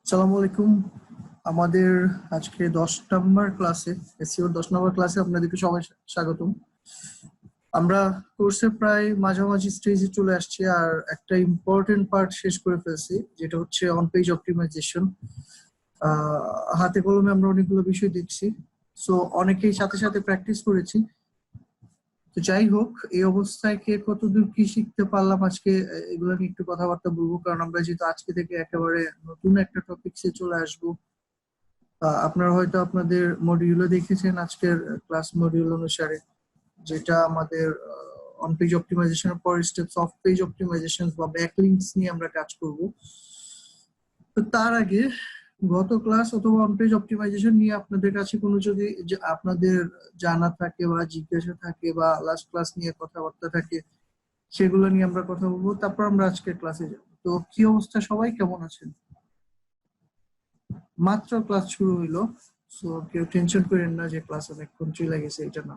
আসসালামু আলাইকুম। আমাদের আজকে 10 নম্বর ক্লাসে, এসইওর 10 নম্বর ক্লাসে আপনাদেরকে সবাই স্বাগতম। আমরা কোর্সের প্রায় মাঝামাঝি স্টেজে চলে আসছি আর একটা ইম্পর্টেন্ট পার্ট শেষ করে ফেলছি, যেটা হচ্ছে অন পেজ অপটিমাইজেশন। হাতে কলমে আমরা অনেকগুলো বিষয় দেখছি, সো অনেকেই সাথে সাথে প্র্যাকটিস করেছি। তো যাই হোক, এই অবস্থায় কে কতদূর কি শিখতে পারলাম আজকে এগুলো নিয়ে একটু কথাবার্তা বলবো, কারণ আমরা যেহেতু আজকে থেকে একেবারে নতুন একটা টপিকসে চলে আসবো। আপনারা হয়তো আপনাদের মডিউলে দেখেছেন আজকের ক্লাস মডিউল অনুসারে, যেটা আমাদের অন পেজ অপটিমাইজেশনের পর স্টেপস অফ পেজ অপটিমাইজেশন বা ব্যাকলিংকস নিয়ে আমরা কাজ করব। তো তার আগে গত ক্লাস অথবা অন পেজ অপটিমাইজেশন নিয়ে আপনাদের কাছে কোনো যদি আপনাদের জানা থাকে বা জিজ্ঞাসা থাকে বা লাস্ট ক্লাস নিয়ে কথাবার্তা থাকে, সেগুলো নিয়ে আমরা কথা বলবো, তারপর আমরা আজকের ক্লাসে যাব। তো কি অবস্থা, সবাই কেমন আছেন? মাত্র ক্লাস শুরু হইলো, সো কেউ টেনশন করেন না যে ক্লাস অনেকক্ষণ চলে গেছে, এটা না।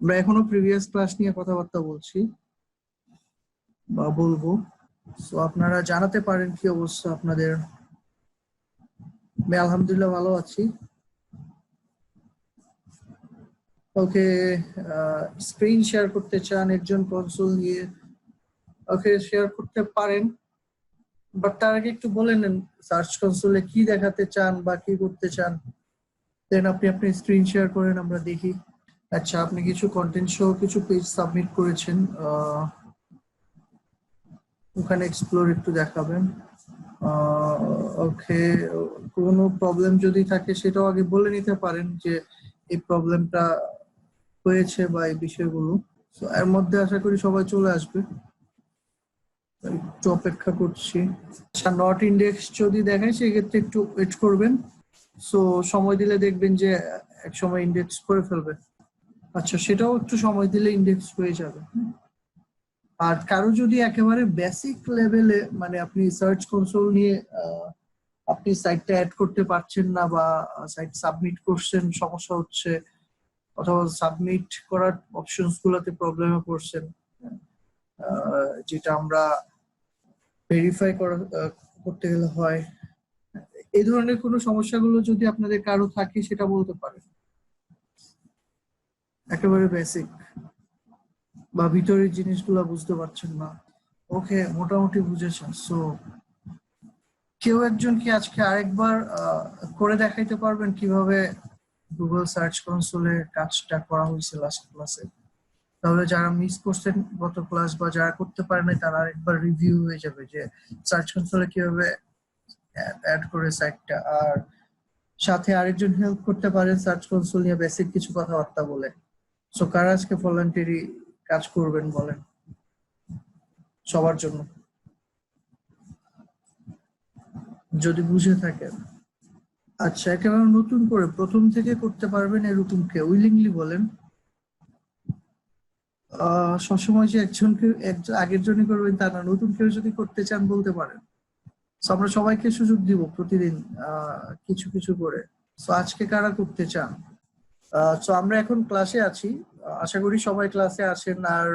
আমরা এখনো প্রিভিয়াস ক্লাস নিয়ে কথাবার্তা বলছি বা বলবো। সো আপনারা জানাতে পারেন কি অবস্থা আপনাদের। আমি আলহামদুলিল্লাহ ভালো আছি। ওকে, স্ক্রিন শেয়ার করতে চান একজন কনসোল নিয়ে, ওকে শেয়ার করতে পারেন, বাট তার আগে একটু বলে নেন সার্চ কনসোলে কি দেখাতে চান বা কি করতে চান, দেন আপনি স্ক্রিন শেয়ার করেন, আমরা দেখি। আচ্ছা, আপনি কিছু কন্টেন্ট সহ কিছু পেজ সাবমিট করেছেন, ওখানে এক্সপ্লোর একটু দেখাবেন। ওকে, কোনো প্রবলেম যদি থাকে সেটাও আগে বলে নিতে পারেন যে এই প্রবলেমটা হয়েছে বা এই বিষয়গুলো। তো এর মধ্যে আশা করি সবাই চলে আসবে, একটু অপেক্ষা করছি। আচ্ছা, নট ইন্ডেক্স যদি দেখায় সেক্ষেত্রে একটু ওয়েট করবেন, সো সময় দিলে দেখবেন যে এক সময় ইন্ডেক্স করে ফেলবে। আচ্ছা, সেটাও একটু সময় দিলে ইন্ডেক্স হয়ে যাবে। আর কারো যদি একেবারে বেসিক লেভেলে, মানে আপনি সার্চ কনসোল নিয়ে আপনি সাইটটা অ্যাড করতে পারছেন না বা সাইট সাবমিট করছেন সমস্যা হচ্ছে, অথবা সাবমিট করার অপশনস গুলোতে প্রবলেমে পড়ছেন, যেটা আমরা ভেরিফাই করতে গেলে হয়, এই ধরনের কোনো সমস্যাগুলো যদি আপনাদের কারো থাকে সেটা বলতে পারেন। একেবারে বেসিক বা ভিতরের জিনিসগুলো বুঝতে পারছেন না, ওকে মোটামুটি বুঝেছেন। সো কেউ একজন কি আজকে আরেকবার করে দেখাইতে পারবেন কিভাবে গুগল সার্চ কনসোলে কাজটা করা হয়েছে লাস্ট ক্লাসে? তাহলে যারা মিস করছেন গত ক্লাস বা যারা করতে পারে নাই, তারা আরেকবার রিভিউ হয়ে যাবে যে সার্চ কনসোলে কিভাবে অ্যাড করে সাইটটা। আর সাথে আরেকজন হেল্প করতে পারেন সার্চ কনসোল নিয়ে বেসিক কিছু কথাবার্তা বলে। সো কারা আজকে ভলান্টারি কাজ করবেন বলেন, সবার জন্য, যদি বুঝে থাকেন। আচ্ছা, একেবারে নতুন করে প্রথম থেকে করতে পারবেন এরকম কেউ উইলিংলি বলেন। সবসময় যে একজনকে আগের জনই করবেন তা না, নতুন কেউ যদি করতে চান বলতে পারেন। আমরা সবাইকে সুযোগ দিব প্রতিদিন কিছু কিছু করে। তো আজকে কারা করতে চান? তো আমরা এখন ক্লাসে আছি, আশা করি সবাই ক্লাসে আছেন। আর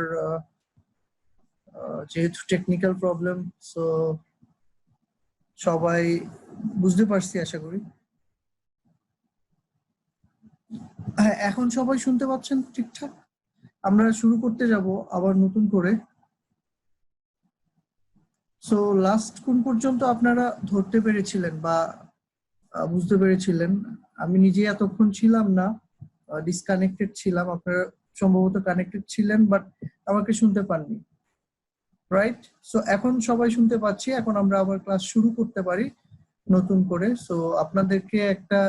যেহেতু টেকনিক্যাল প্রবলেম, সো সবাই বুঝতে পারছি আশা করি। হ্যাঁ, এখন সবাই শুনতে পাচ্ছেন ঠিকঠাক? আমরা শুরু করতে যাব আবার নতুন করে। সো লাস্ট কোন পর্যন্ত আপনারা ধরতে পেরেছিলেন বা বুঝতে পেরেছিলেন? আমি নিজে এতক্ষণ ছিলাম না, ডিসকানেক্টেড ছিলাম, আপনারা সম্ভবত কানেক্টেড ছিলেন বাট আমাকে শুনতে পাননি, রাইট? সো এখন সবাই শুনতে পাচ্ছি, এখন আমরা আবার ক্লাস শুরু করতে পারি নতুন করে। সো আপনাদেরকে একটা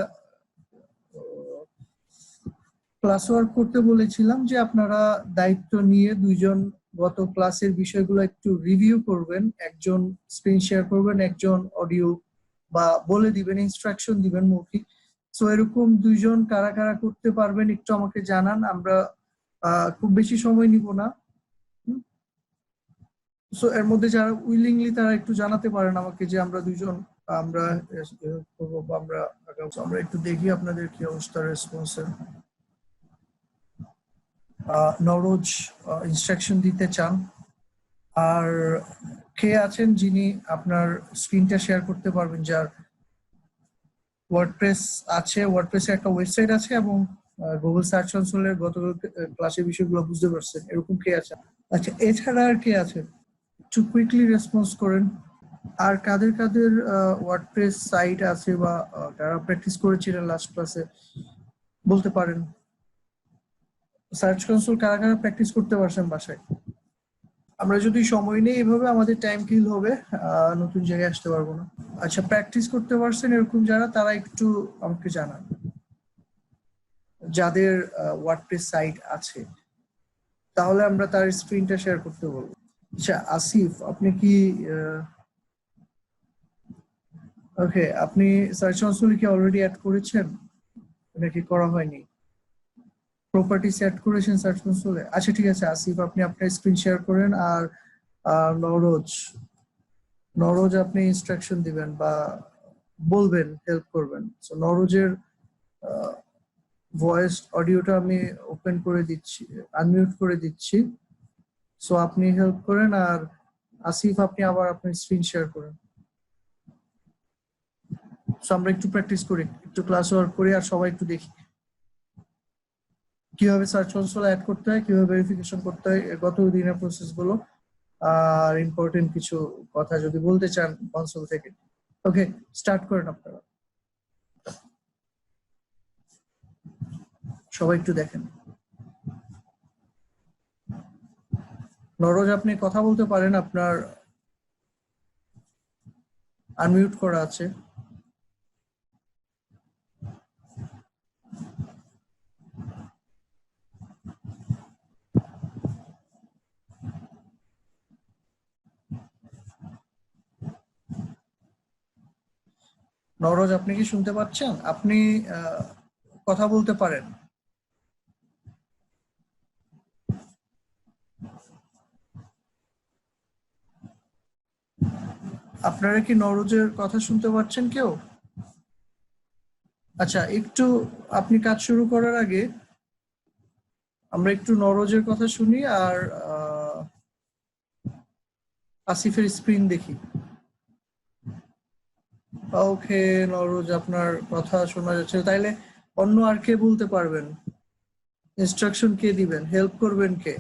ক্লাস ওয়ার্ক করতে বলেছিলাম যে আপনারা দায়িত্ব নিয়ে দুইজন গত ক্লাসের বিষয়গুলো একটু রিভিউ করবেন, একজন স্ক্রিন শেয়ার করবেন, একজন অডিও বা বলে দিবেন, ইনস্ট্রাকশন দিবেন মৌখিক। সো এরকম দুইজন কারা কারা করতে পারবেন একটু আমাকে জানান, আমরা খুব বেশি সময় নিব না। সো এর মধ্যে যারা উইলিংলি তারা একটু জানাতে পারেন আমাকে যে আমরা দুইজন আমরা করবো বা আমরা একটু দেখি আপনাদের কি অবস্থা রেসপন্সের। নরোজ ইনস্ট্রাকশন দিতে চান? আর কে আছেন যিনি আপনার স্ক্রিনটা শেয়ার করতে পারবেন, যার ওয়ার্ডপ্রেস আছে, ওয়ার্ডপ্রেসের একটা ওয়েবসাইট আছে এবং গুগল সার্চ কনসোলের গতকাল ক্লাসের বিষয়গুলো বুঝতে পারছেন, এরকম কে আছে? আচ্ছা, এছাড়া আর কে আছে? একটু কুইকলি রেসপন্স করেন। আর কাদের কাদের ওয়ার্ডপ্রেস সাইট আছে বা যারা প্র্যাকটিস করেছিলেন লাস্ট ক্লাসে বলতে পারেন। সার্চ কনসোল কারা কারা প্র্যাকটিস করতে পারছেন বাসায়? আমরা যদি সময় নেই এভাবে আমাদের টাইম কিল হবে, নতুন জায়গায় আসতে পারবো না। আচ্ছা, প্র্যাকটিস করতে পারছেন এরকম যারা, তারা একটু আমাকে জানান যাদের ওয়ার্ডপ্রেস সাইট আছে, তাহলে আমরা তার স্ক্রিনটা শেয়ার করতে বলবো। আচ্ছা আসিফ, আপনি কি ওকে, আপনি সার্চ কনসোলে কি অলরেডি অ্যাড করেছেন নাকি করা হয়নি? প্রপার্টি সেট করেছেন সার্চ কনসোলে? আচ্ছা ঠিক আছে আসিফ, আপনি আপনার স্ক্রিন শেয়ার করেন। আর নরোজ, নরোজ আপনি ইনস্ট্রাকশন দিবেন বা বলবেন, হেল্প করবেন। সো নরোজের ভয়েস অডিওটা আমি ওপেন করে দিচ্ছি, আনমিউট করে দিচ্ছি। সো আপনি হেল্প করেন। আর আসিফ, আপনি আবার আপনার স্ক্রিন শেয়ার করেন। সো আমরা একটু প্র্যাকটিস করি, একটু ক্লাস ওয়ার্ক করি, আর সবাই একটু দেখি কিভাবে সার্চ কনসোল অ্যাড করতে হয়, কিভাবে ভেরিফিকেশন করতে হয়, গত দিনের প্রসেস গুলো, আর ইম্পর্টেন্ট কিছু কথা যদি বলতে চান কনসোল থেকে। ওকে, স্টার্ট করেন আপনারা, সবাই একটু দেখেন। নরোজ, আপনি কথা বলতে পারেন, আপনার আনমিউট করা আছে। নরোজ, আপনি কি শুনতে পাচ্ছেন? আপনি কথা বলতে পারেন। আপনারা কি নরোজের কথা শুনতে পাচ্ছেন কেউ? আচ্ছা, একটু আপনি কাজ শুরু করার আগে আমরা একটু নরোজের কথা শুনি আর আসিফের স্ক্রিন দেখি। ওকে নরোজ, আপনার কথা শোনা যাচ্ছে। তাইলে অন্য আর কে বলতে পারবেন? ইনস্ট্রাকশন কে দিবেন, হেল্প করবেন কে?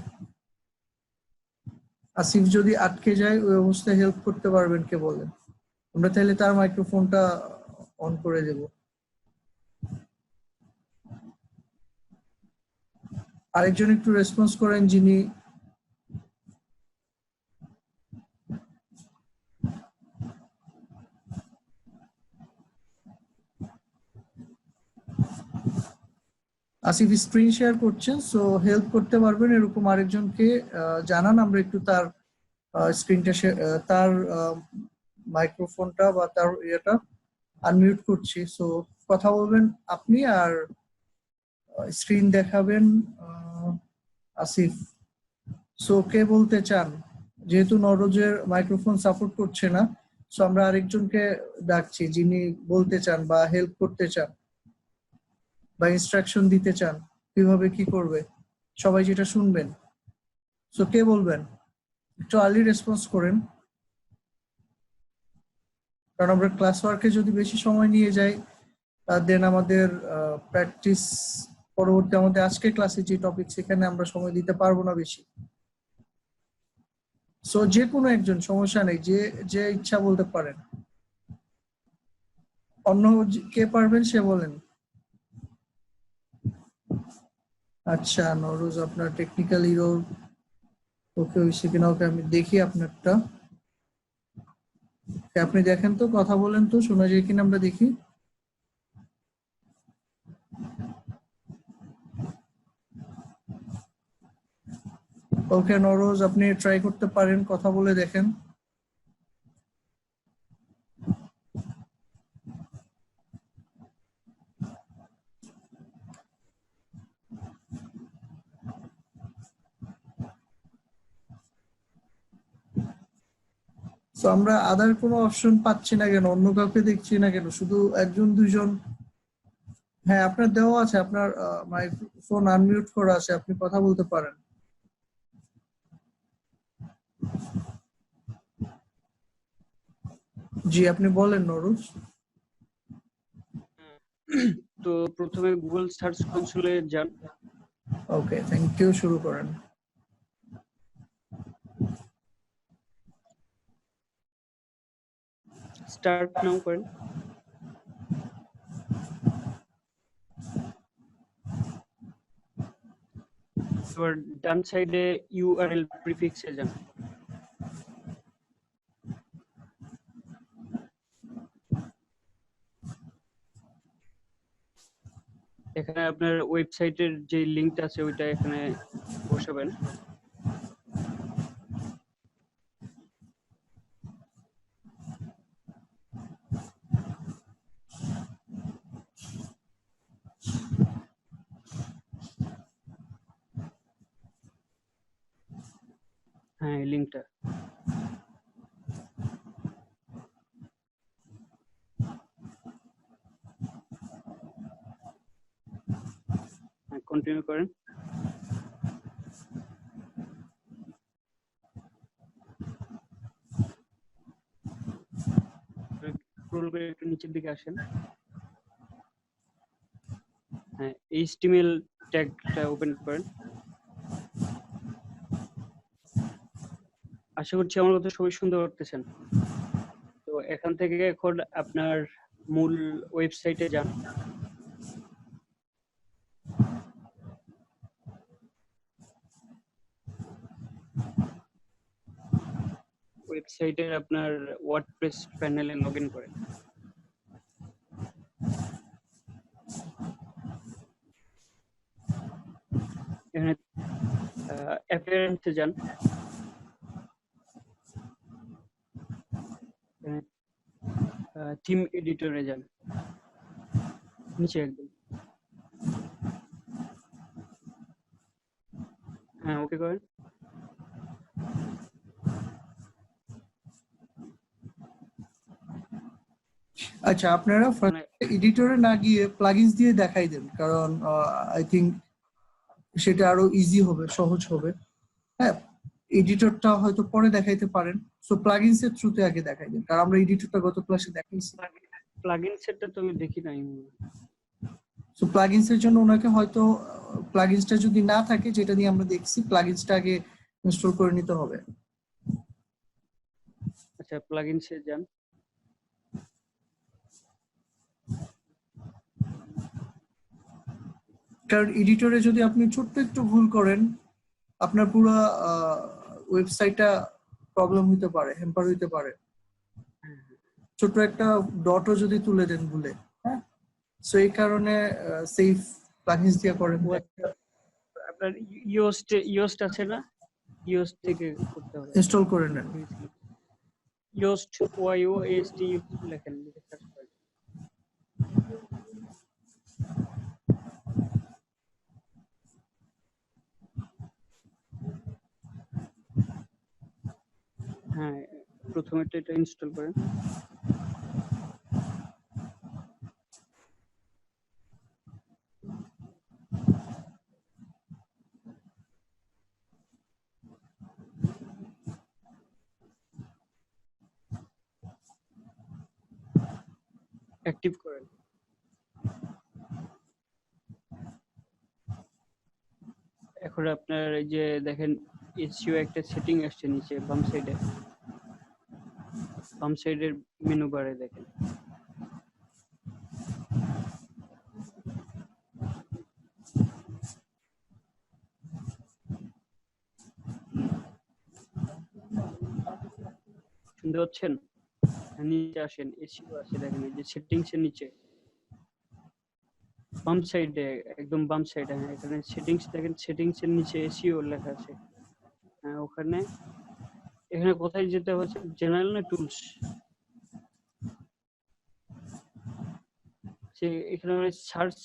আসিফ যদি আটকে যায় ওই অবস্থায় হেল্প করতে পারবেন কে বলেন? আমরা তাহলে তার মাইক্রোফোনটা অন করে দেব। আরেকজন একটু রেসপন্স করেন যিনি আসিফ স্ক্রিন শেয়ার করছেন, সো হেল্প করতে পারবেন এরকম আরেকজনকে জানান। আমরা একটু তার স্ক্রিনটা, তার মাইক্রোফোনটা বা তার ইয়েটা আনমিউট করছি। সো কথা বলবেন আপনি, আর স্ক্রিন দেখাবেন আসিফ। সো কে বলতে চান? যেহেতু নরোজের মাইক্রোফোন সাপোর্ট করছে না, সো আমরা আরেকজনকে ডাকছি যিনি বলতে চান বা হেল্প করতে চান বা ইনস্ট্রাকশন দিতে চান কিভাবে কি করবে, সবাই যেটা শুনবেন। সো কে বলবেন? একটু আর্লি রেসপন্স করেন, কারণ আমরা ক্লাস ওয়ার্কে যদি বেশি সময় নিয়ে যাই দেন আমাদের প্র্যাকটিস, পরবর্তী আমাদের আজকের ক্লাসে যে টপিক সেখানে আমরা সময় দিতে পারবো না বেশি। সো যে কোনো একজন, সমস্যা নেই, যে যে ইচ্ছা বলতে পারেন। অন্য কে পারবেন সে বলেন। আচ্ছা নরোজ, আপনার টেকনিক্যাল ইরোর ওকে হয়েছে কিনা, ওকে আমি দেখি আপনারটা। আপনি দেখেন তো, কথা বলেন তো, শোনা যায় কিনা আমরা দেখি। ওকে নরোজ, আপনি ট্রাই করতে পারেন, কথা বলে দেখেন। তো আমরা আদার কোনো অপশন পাচ্ছি না কেন, অন্য কাউকে দেখছি না কেন, শুধু একজন দুইজন? হ্যাঁ আপনার দেওয়া আছে, আপনার মাইক্রোফোন আনমিউট করা আছে, আপনি কথা বলতে পারেন। জি আপনি বলেন নরোজ। প্রথমে গুগল সার্চ কনসোলে যান। ওকে, থ্যাংক ইউ, শুরু করেন। স্টার্ট নাও করেন। এবার ডান সাইডে ইউআরএল প্রিফিক্সে যান। এখানে আপনার ওয়েবসাইটের যে লিংকটা আছে ওইটা এখানে বসাবেন। হ্যাঁ, এই লিংকটা। কন্টিনিউ করেন। স্ক্রল করে একটু নিচের দিকে আসেন। হ্যাঁ, এইচটিএমএল ট্যাগটা ওপেন করেন। আশা করছি আমার কথা সবাই শুনতে পারতেছেন। তো এখান থেকে এখন আপনার মূল ওয়েবসাইটে যান। ওয়েবসাইটের আপনার ওয়ার্ডপ্রেস প্যানেলে লগইন করেন। এখানে অ্যাপিয়ারেন্সে যান। থিম এডিটরে যান, নিচে একদম। হ্যাঁ, ওকে করেন। আচ্ছা, আপনারা এডিটরে না গিয়ে প্লাগইনস দিয়ে দেখাই দেন, কারণ আই থিংক সেটা আরো ইজি হবে, সহজ হবে। হ্যাঁ, এডিটরটা হয়তো পরে দেখাইতে পারেন, সো প্লাগইনস এর থ্রুতে আগে দেখাই দেন, কারণ আমরা এডিটরটা গত ক্লাসে দেখাইছি। প্লাগইন সেটটা তো আমি দেখি নাই। সো প্লাগইনস এর জন্য ওনাকে হয়তো প্লাগইনসটা যদি না থাকে, যেটা দিয়ে আমরা দেখছি, প্লাগইনসটা আগে ইনস্টল করে নিতে হবে। আচ্ছা, প্লাগইনসে যান। কারণ এডিটরে যদি আপনি ছোট্ট একটু ভুল করেন, আপনার পুরো ওয়েবসাইটটা প্রবলেম হতে পারে, হ্যাম্পার হতে পারে। ছোট একটা ডটও যদি তুলে দেন ভুলে, হ্যাঁ, সো এই কারণে সেফ প্লাগইনস দিয়ে করেন। আপনার ইয়োস্ট আছে না, ইয়োস্ট থেকে করতে হবে, ইনস্টল করে নেন। ইয়োস্ট YOAST লেখেন, লিখে সার্চ করেন। হ্যাঁ, প্রথমে এটা ইনস্টল করেন। অ্যাক্টিভ করেন। এখন আপনার এই যে দেখেন এসইও একটা সেটিং আসছে নিচে বাম সাইডের মেনু বারে দেখেন। শুনতে পাচ্ছেন? নিচে আসেন, এসইও আছে দেখেন, এই যে সেটিংস এর নিচে বাম সাইডে, একদম বাম সাইডে। হ্যাঁ, এখানে সেটিংস দেখেন, সেটিংস এর নিচে এসইও লেখা আছে। হ্যাঁ, এখানে কোথায় যেতে হবে? জেনারেল না টুলস? এখানে সার্চ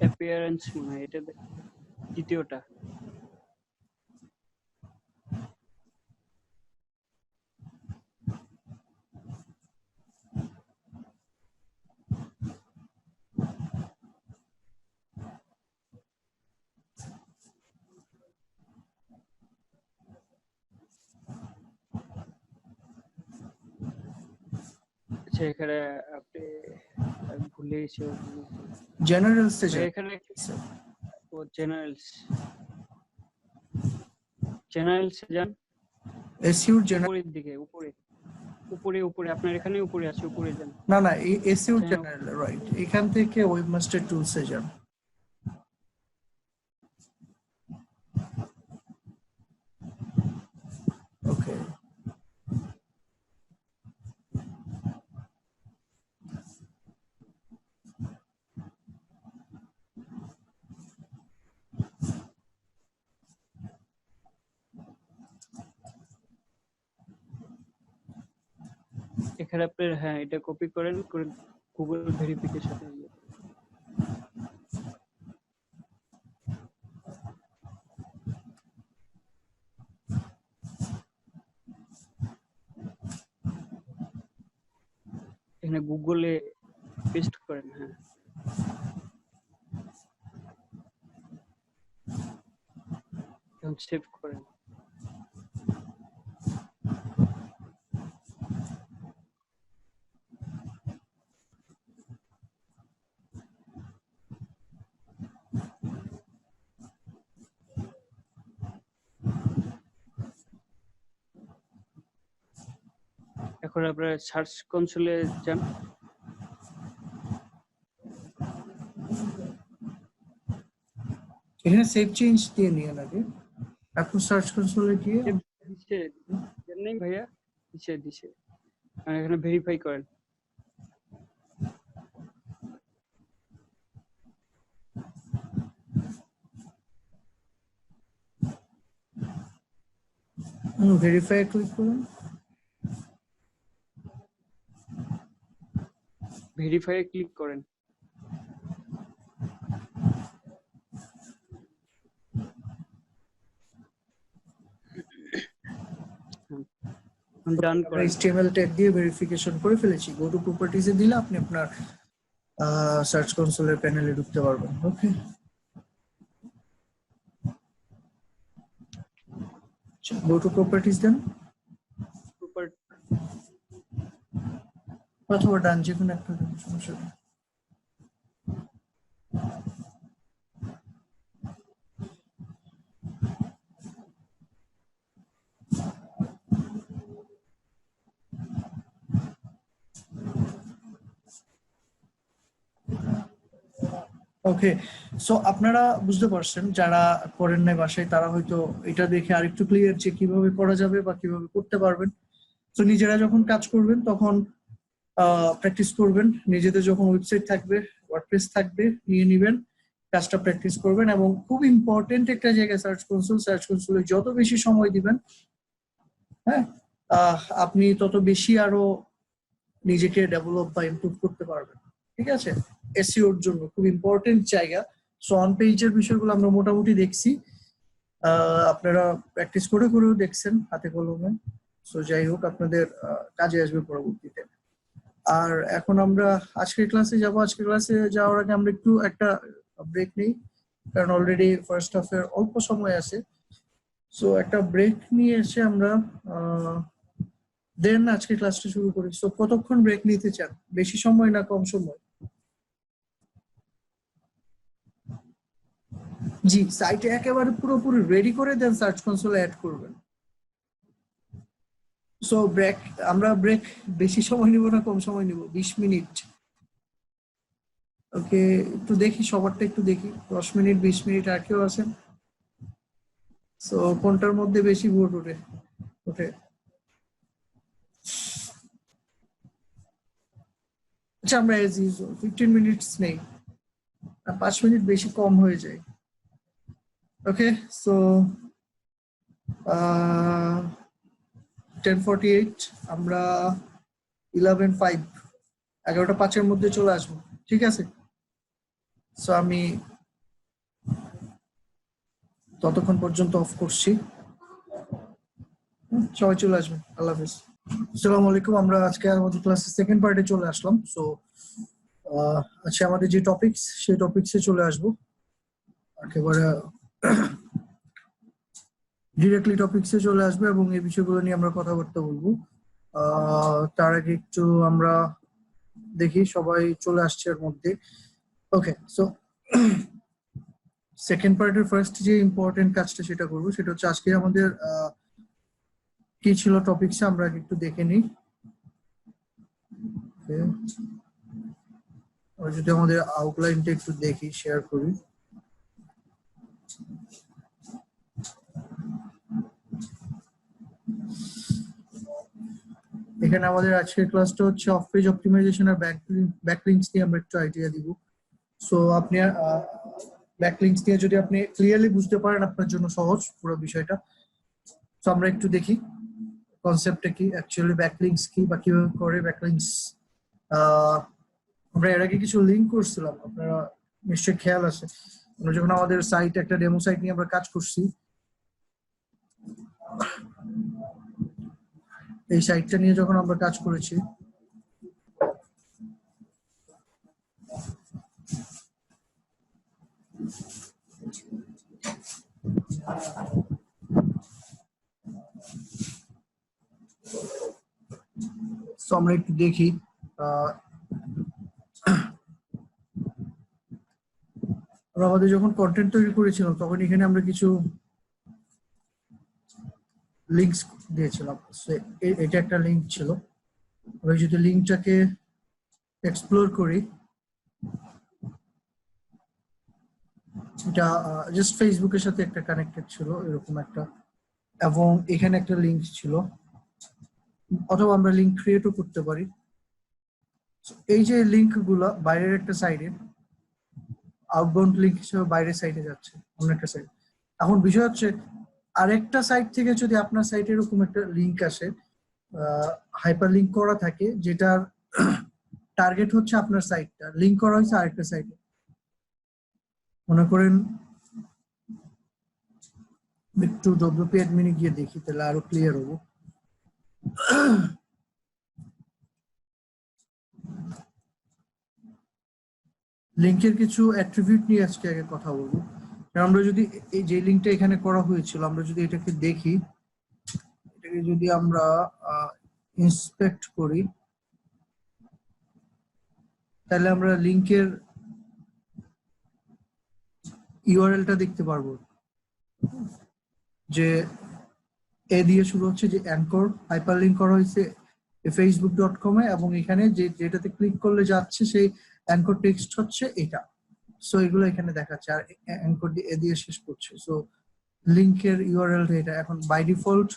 অ্যাপিয়ারেন্স মনে হয়, এটা দ্বিতীয়টা। আচ্ছা, এখানে আপনি ভুলে গেছি। জেনারেলস এ ভাই যান। এখানে ও জেনারেলস যান এসইউর জেনারেল, উপরের দিকে, উপরে উপরে উপরে আপনার এখানে উপরে আছে, উপরে যান। না না এসইউর হ্যাঁ, জেনারেল, রাইট, এখান থেকে ওয়েবমাস্টার টুলস এ যান। ওকে, এখানে আপনার হ্যাঁ এটা কপি করেন, করে গুগল ভেরিফিকেশনে গিয়ে এখানে গুগলে পেস্ট করেন। হ্যাঁ, এখন সেভ করেন। এখন আপনারা সার্চ কনসোলে যান। এখানে সেভ চেঞ্জ দিয়ে নিয়ে লাগে, এখন সার্চ কনসোলে গিয়ে সেভ দিছে দেন নাই ভাইয়া? দিছে। আর এখানে ভেরিফাই করেন। ভেরিফাই ক্লিক করুন। ভেরিফাই ক্লিক করেন। ডান আমরা করেন। HTML ট্যাগ দিয়ে ভেরিফিকেশন করে ফেলেছি। গো টু প্রপার্টিজ এ দিলে আপনি আপনার সার্চ কনসোলের প্যানেলে ঢুকতে পারবেন। ওকে, গো টু প্রপার্টিজ দেন অথবা ডান, যে কোনো একটা দেন, সমস্যা নেই। ওকে, সো আপনারা বুঝতে পারছেন, যারা করেন নাই বাসায় তারা হয়তো এটা দেখে আরেকটু ক্লিয়ার যে কিভাবে করা যাবে বা কিভাবে করতে পারবেন। তো নিজেরা যখন কাজ করবেন তখন প্র্যাকটিস করবেন, নিজেদের যখন ওয়েবসাইট থাকবে, ওয়ার্ডপ্রেস থাকবে, নিয়ে নিবেন, কাজটা প্র্যাকটিস করবেন। এবং খুব ইম্পর্টেন্ট একটা জায়গায় সার্চ কনসোলে যত বেশি সময় দিবেন, হ্যাঁ, আপনি তত বেশি আরো নিজেকে ডেভেলপ বা ইমপ্রুভ করতে পারবেন। ঠিক আছে, এসইওর জন্য খুব ইম্পর্টেন্ট জায়গা। সো অন পেজের বিষয়গুলো আমরা মোটামুটি দেখছি, আপনারা প্র্যাকটিস করেও দেখছেন হাতে কলমে। সো যাই হোক, আপনাদের কাজে আসবে পরবর্তীতে। আর এখন আমরা আজকের ক্লাসে যাব। আজকের ক্লাসে যাওয়ার আগে আমরা একটু একটা ব্রেক নেই, কারণ অলরেডি ফার্স্ট হাফের অল্প সময় আছে। সো একটা ব্রেক নিয়ে এসে আমরা দেন আজকে ক্লাসটা শুরু করি। সো কতক্ষণ ব্রেক নিতে চান, বেশি সময় না কম সময়? জি, সাইটে একেবারে পুরোপুরি রেডি করে দেন সার্চ কনসোলে অ্যাড করবেন। সো আমরা ব্রেক বেশি সময় নিব না কম সময় নিব? 20 মিনিট। ওকে, একটু দেখি সবারটা, একটু দেখি 10 মিনিট 20 মিনিট আর কেউ আছেন? সো কোনটার মধ্যে বেশি ভোট ওঠে? আচ্ছা, আমরা 15 মিনিটস নেই, 5 মিনিট বেশি কম হয়ে যায়। ওকে, সো 10:48, আমরা 11:05, 11:05 মধ্যে চলে আসবো। ঠিক আছে, সো আমি ততক্ষণ পর্যন্ত অফ করছি। সবাই চলে আসবেন। আল্লাহ হাফেজ। আসসালামু আলাইকুম। আমরা আজকে আমাদের ক্লাসের সেকেন্ড পার্টে চলে আসলাম। সো আচ্ছা, আমাদের যে টপিকস, সেই টপিকসে চলে আসবো একেবারে ডিরেক্টলি টপিকসে চলে আসবে এবং এই বিষয়গুলো নিয়ে আমরা কথাবার্তা বলবো। তার আগে একটু আমরা দেখি সবাই চলে আসছে এর মধ্যে। ওকে, সো সেকেন্ড পার্টের ফার্স্ট যে ইম্পর্টেন্ট কাজটা সেটা করবো, সেটা হচ্ছে আজকে আমাদের কি ছিল টপিকস আমরা আগে একটু দেখে নিই। Okay, আমরা যদি আমাদের আউটলাইনটা একটু দেখি, শেয়ার করি। এখানে আমাদের আজকের ক্লাসটা হচ্ছে of page optimisation R backlinks নিয়ে আমরা একটু আইডিয়া দিব। সো আপনি ব্যাকলিংকস নিয়ে যদি আপনি ক্লিয়ারলি বুঝতে পারেন, আপনার জন্য সহজ পুরো বিষয়টা। তো আমরা একটু দেখি কনসেপ্টটা কি, অ্যাকচুয়ালি ব্যাকলিংকস কি বা কিভাবে করে ব্যাকলিংকস। আমরা এর আগে কিছু লিঙ্ক করছিলাম, আপনারা নিশ্চয়ই খেয়াল আছে। আমরা যখন আমাদের সাইট, একটা ডেমো সাইট নিয়ে আমরা কাজ করছি, এই সাইটটা নিয়ে যখন আমরা কাজ করেছি, তো আমরা একটু দেখি আমরা আমাদের যখন কন্টেন্ট তৈরি করেছিলাম তখন এখানে আমরা কিছু লিঙ্কস দিয়েছিলাম। এটা একটা লিঙ্ক ছিল। আমরা যদি লিঙ্কটাকে এক্সপ্লোর করি, এটা জাস্ট ফেসবুকের সাথে একটা কানেক্টেড ছিল এরকম একটা, এবং এখানে একটা লিঙ্ক ছিল, অথবা আমরা লিঙ্ক ক্রিয়েটও করতে পারি। এই যে লিঙ্ক গুলা বাইরের একটা সাইডে, আউটবাউন্ড লিঙ্ক হিসেবে বাইরের সাইডে যাচ্ছে অন্য একটা সাইড। এখন বিষয় হচ্ছে, আরেকটা সাইট থেকে যদি আপনার সাইটে এরকম একটা লিঙ্ক আসে, হাইপার লিঙ্ক করা থাকে, যেটার টার্গেট হচ্ছে আপনার সাইটটা, লিঙ্ক করা হয়েছে আরেকটা সাইটে। মনে করেন একটু ডব্লিউপি অ্যাডমিনে গিয়ে দেখি, তাহলে আরো ক্লিয়ার হবো। লিঙ্কের কিছু অ্যাট্রিবিউট নিয়ে আজকে আগে কথা বলবো। আমরা যদি এই যে লিঙ্কটা এখানে করা হয়েছিল, আমরা যদি এটাকে দেখি, এটাকে যদি আমরা ইন্সপেক্ট করি, তাহলে আমরা লিঙ্কের ইউআরএলটা দেখতে পারবো, যে এ দিয়ে শুরু হচ্ছে, যে অ্যাঙ্কর হাইপার লিঙ্ক করা হয়েছে facebook.com এ, এবং এখানে যেটাতে ক্লিক করলে যাচ্ছে সেই অ্যাঙ্কর টেক্সট হচ্ছে এটা। সো এগুলো এখানে দেখাচ্ছে, আর অ্যাঙ্কর দিয়ে এ দিয়ে শেষ করছে। সো লিঙ্কের ইউআরএল এটা। এখন বাই ডিফল্ট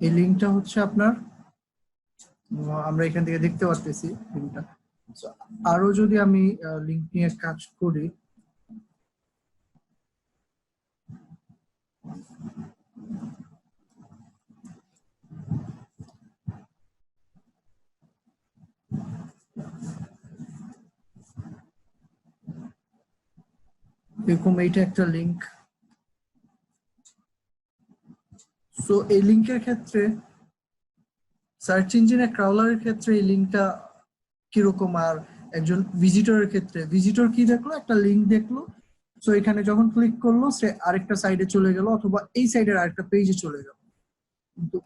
এই লিঙ্কটা হচ্ছে আপনার, আমরা এখান থেকে দেখতে পাচ্ছি লিঙ্কটা। আরো যদি আমি লিঙ্ক নিয়ে কাজ করি, এরকম এইটা একটা লিঙ্ক। সো এই লিঙ্কের ক্ষেত্রে, সার্চ ইঞ্জিনে ক্রাউলারের ক্ষেত্রে এই লিঙ্কটা কিরকম, আর একজন ভিজিটরের ক্ষেত্রে, ভিজিটর কি দেখলো, একটা লিঙ্ক দেখলো, সো এখানে যখন ক্লিক করলো সে আরেকটা সাইডে চলে গেল, অথবা এই সাইডের আরেকটা পেজে চলে গেল। কিন্তু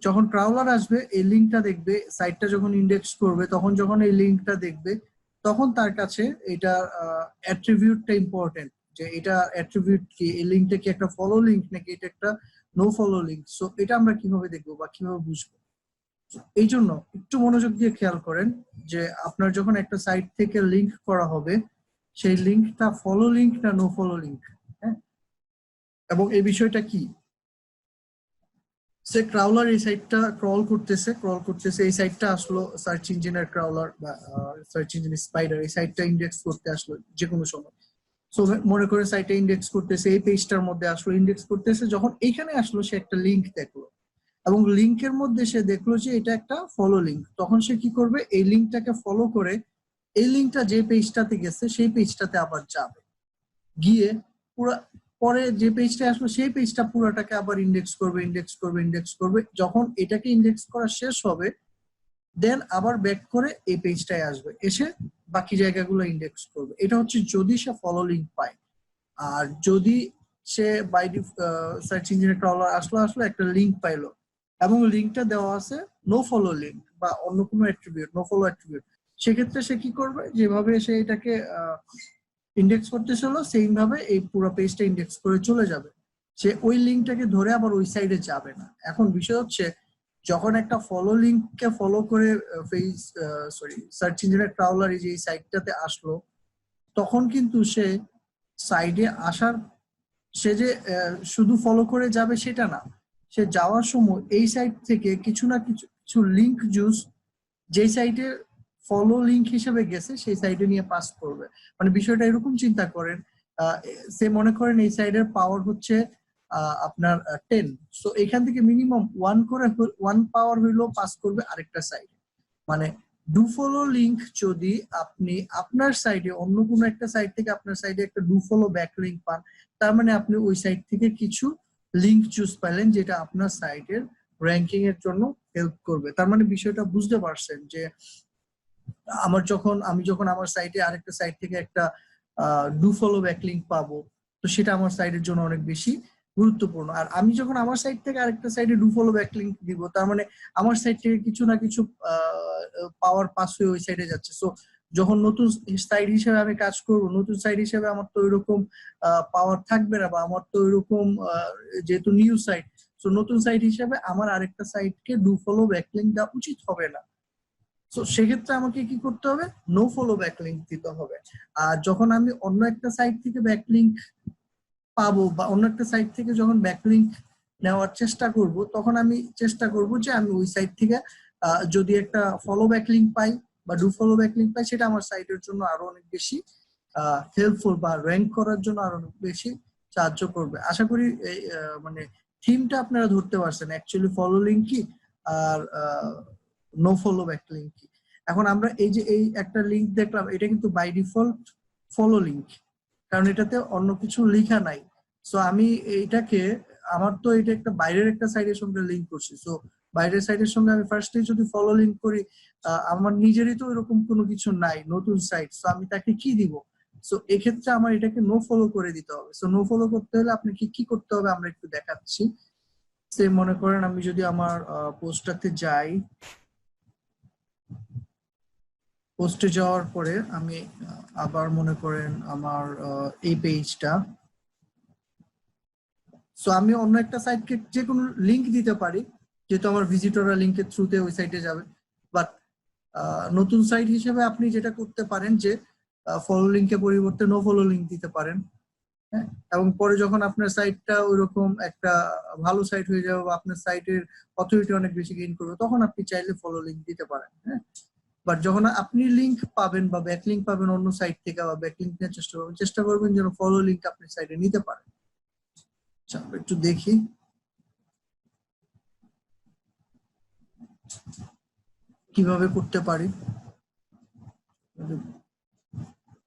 যখন ক্রাউলার আসবে, এই লিঙ্কটা দেখবে, সাইটটা যখন ইন্ডেক্স করবে, তখন যখন এই লিঙ্কটা দেখবে, তখন তার কাছে এটা অ্যাট্রিবিউটটা ইম্পর্টেন্ট, যে এটা অ্যাট্রিবিউট কি, এই লিঙ্কটা কি একটা ফলো লিঙ্ক নাকি এটা একটা নো ফলো লিঙ্ক। সো এটা আমরা কিভাবে দেখবো বা কিভাবে বুঝবো? এই জন্য একটু মনোযোগ দিয়ে খেয়াল করেন, যে আপনার যখন একটা সাইট থেকে লিঙ্ক করা হবে, সেই লিঙ্কটা ফলো লিঙ্ক না নো ফলো লিঙ্ক। হ্যাঁ, এবং এই বিষয়টা কি, সে ক্রাউলার এই সাইটটা ক্রল করতেছে, এই সাইটটা আসলো সার্চ ইঞ্জিনের ক্রাউলার বা সার্চ ইঞ্জিন স্পাইডার, এই সাইটটা ইন্ডেক্স করতে আসলো যে কোনো সময়। সো মনে করে সাইটে ইন্ডেক্স করতেছে, এই পেজটার মধ্যে আসলো, ইন্ডেক্স করতেছে, যখন এইখানে আসলো সে একটা লিঙ্ক দেখলো, এবং লিঙ্কের মধ্যে সে দেখলো যে এটা একটা ফলো লিঙ্ক, তখন সে কি করবে, এই লিঙ্কটাকে ফলো করে এই লিঙ্কটা যে পেজটাতে গেছে সেই পেজটাতে আবার যাবে, গিয়ে পুরো পরে যে পেজটা আসলো সেই পেজটা পুরোটাকে আবার ইন্ডেক্স করবে। যখন এটাকে ইন্ডেক্স করা শেষ হবে, দেন আবার ব্যাক করে এই পেজটায় আসবে, এসে বাকি জায়গাগুলো ইন্ডেক্স করবে। এটা হচ্ছে যদি সে ফলো লিঙ্ক পায়। আর যদি সে বাই সার্চ ইঞ্জিনে ক্রাউলার আসলো একটা লিঙ্ক পাইলো, এবং লিঙ্কটা দেওয়া আছে নো ফলো লিঙ্ক বা অন্য কোনো অ্যাট্রিবিউট, নো ফলো অ্যাট্রিবিউট, সেক্ষেত্রে সে কি করবে, যেভাবে সে এটাকে ইন্ডেক্স করতে চলো সেম ভাবে এই পুরো পেজটা ইন্ডেক্স করে চলে যাবে। সে ওই লিঙ্কটাকে ধরে আবার ওই সাইডে যাবে না। এখন বিষয় হচ্ছে যখন একটা ফলো লিঙ্ককে ফলো করে সার্চ ইঞ্জিনের ক্রাউলার এই যে এই সাইটটাতে আসলো, তখন কিন্তু সে সাইডে আসার, সে যে শুধু ফলো করে যাবে সেটা না, সে যাওয়ার সময় এই সাইট থেকে কিছু না কিছু লিঙ্ক জুস যে সাইটে ফলো লিঙ্ক হিসেবে গেছে সেই সাইটে নিয়ে পাস করবে। মানে বিষয়টা এরকম চিন্তা করেন, সে মনে করেন এই সাইডের পাওয়ার হচ্ছে আপনার 10, সো এখান থেকে মিনিমাম 1 পাওয়ার হইলেও পাস করবে আরেকটা সাইড। মানে ডু ফলো লিংক যদি আপনি আপনার সাইডে অন্য কোনো একটা সাইট থেকে আপনার সাইডে একটা ডু ফলো ব্যাক লিংক পান, তার মানে আপনি ওই সাইট থেকে কিছু লিংক চুজ পাইলেন যেটা আপনার সাইটের র্যাঙ্কিং এর জন্য হেল্প করবে। তার মানে বিষয়টা বুঝতে পারছেন যে আমি যখন আমার সাইটে আরেকটা সাইট থেকে একটা ডু ফলো ব্যাক লিংক পাবো, তো সেটা আমার সাইটের জন্য অনেক বেশি গুরুত্বপূর্ণ। আর আমি যখন আমার সাইট থেকে আরেকটা সাইডে ডু ফলো ব্যাক লিংক দিব, তার মানে আমার সাইট থেকে কিছু না কিছু পাওয়ার পাস হয়ে ওই সাইডে যাচ্ছে। সো যখন নতুন সাইট হিসেবে আমি কাজ করব, নতুন সাইট হিসেবে আমার তো ওইরকম পাওয়ার থাকবে না, বা আমার তো ওইরকম যেহেতু নিউ সাইট, সো নতুন সাইট হিসেবে আমার আরেকটা সাইটকে ডু ফলো ব্যাক লিংক দেওয়া উচিত হবে না। তো সেক্ষেত্রে আমাকে কি করতে হবে, নো ফলো ব্যাকলিংক দিতে হবে। আর যখন আমি অন্য একটা সাইট থেকে ব্যাকলিংক পাবো বা অন্য একটা সাইট থেকে যখন ব্যাকলিংক নেওয়ার চেষ্টা করব, তখন আমি চেষ্টা করব যে আমি ওই সাইট থেকে যদি একটা ফলো ব্যাকলিংক পাই বা ডু ফলো ব্যাকলিংক পাই, সেটা আমার সাইটের জন্য আরো অনেক বেশি হেল্পফুল বা র্যাঙ্ক করার জন্য আরো অনেক বেশি সাহায্য করবে। আশা করি এই মানে থিমটা আপনারা ধরতে পারছেন, অ্যাকচুয়ালি ফলো লিংক কি আর নো ফলো ব্যাক লিংক কি। এখন আমরা এই যে এই একটা লিংক দেখলাম, এটা কিন্তু বাই ডিফল্ট ফলো লিংক, কারণ এটাতে অন্য কিছু লেখা নাই। সো আমি এইটাকে, আমার তো এটা একটা বাইরের একটা সাইটের সঙ্গে লিংক করছি, সো বাইরের সাইটের সঙ্গে আমি ফার্স্টে যদি ফলো লিংক করি, আমার নিজেরই তো এরকম কোনো কিছু নাই, নতুন সাইট, সো আমি তাকে কি দিব। সো এক্ষেত্রে আমার এটাকে নো ফলো করে দিতে হবে। সো নো ফলো করতে হলে আপনি কি করতে হবে আমরা একটু দেখাচ্ছি। সে মনে করেন আমি যদি আমার পোস্টটাতে যাই, পোস্টে যাওয়ার পরে আমি আবার মনে করেন আমার এই পেজটা, সো আমি অন্য একটা সাইটকে যে কোনো লিংক দিতে পারি, যেহেতু আমার ভিজিটররা লিংকের থ্রুতে ওই সাইটে যাবে। বাট নতুন সাইট হিসেবে আপনি যেটা করতে পারেন যে ফলো লিংকের পরিবর্তে নো ফলো লিংক দিতে পারেন। হ্যাঁ, এবং পরে যখন আপনার সাইটটা ওইরকম একটা ভালো সাইট হয়ে যাবে বা আপনার সাইটের অথরিটি অনেক বেশি গেইন করবে, তখন আপনি চাইলে ফলো লিংক দিতে পারেন। হ্যাঁ, বাট যখন আপনি লিংক পাবেন বা ব্যাকলিংক পাবেন অন্য সাইট থেকে, বা ব্যাকলিংক নেওয়ার চেষ্টা করবেন যেন ফলো লিংক আপনি সাইটে নিতে পারেন। একটু দেখি কিভাবে করতে পারি,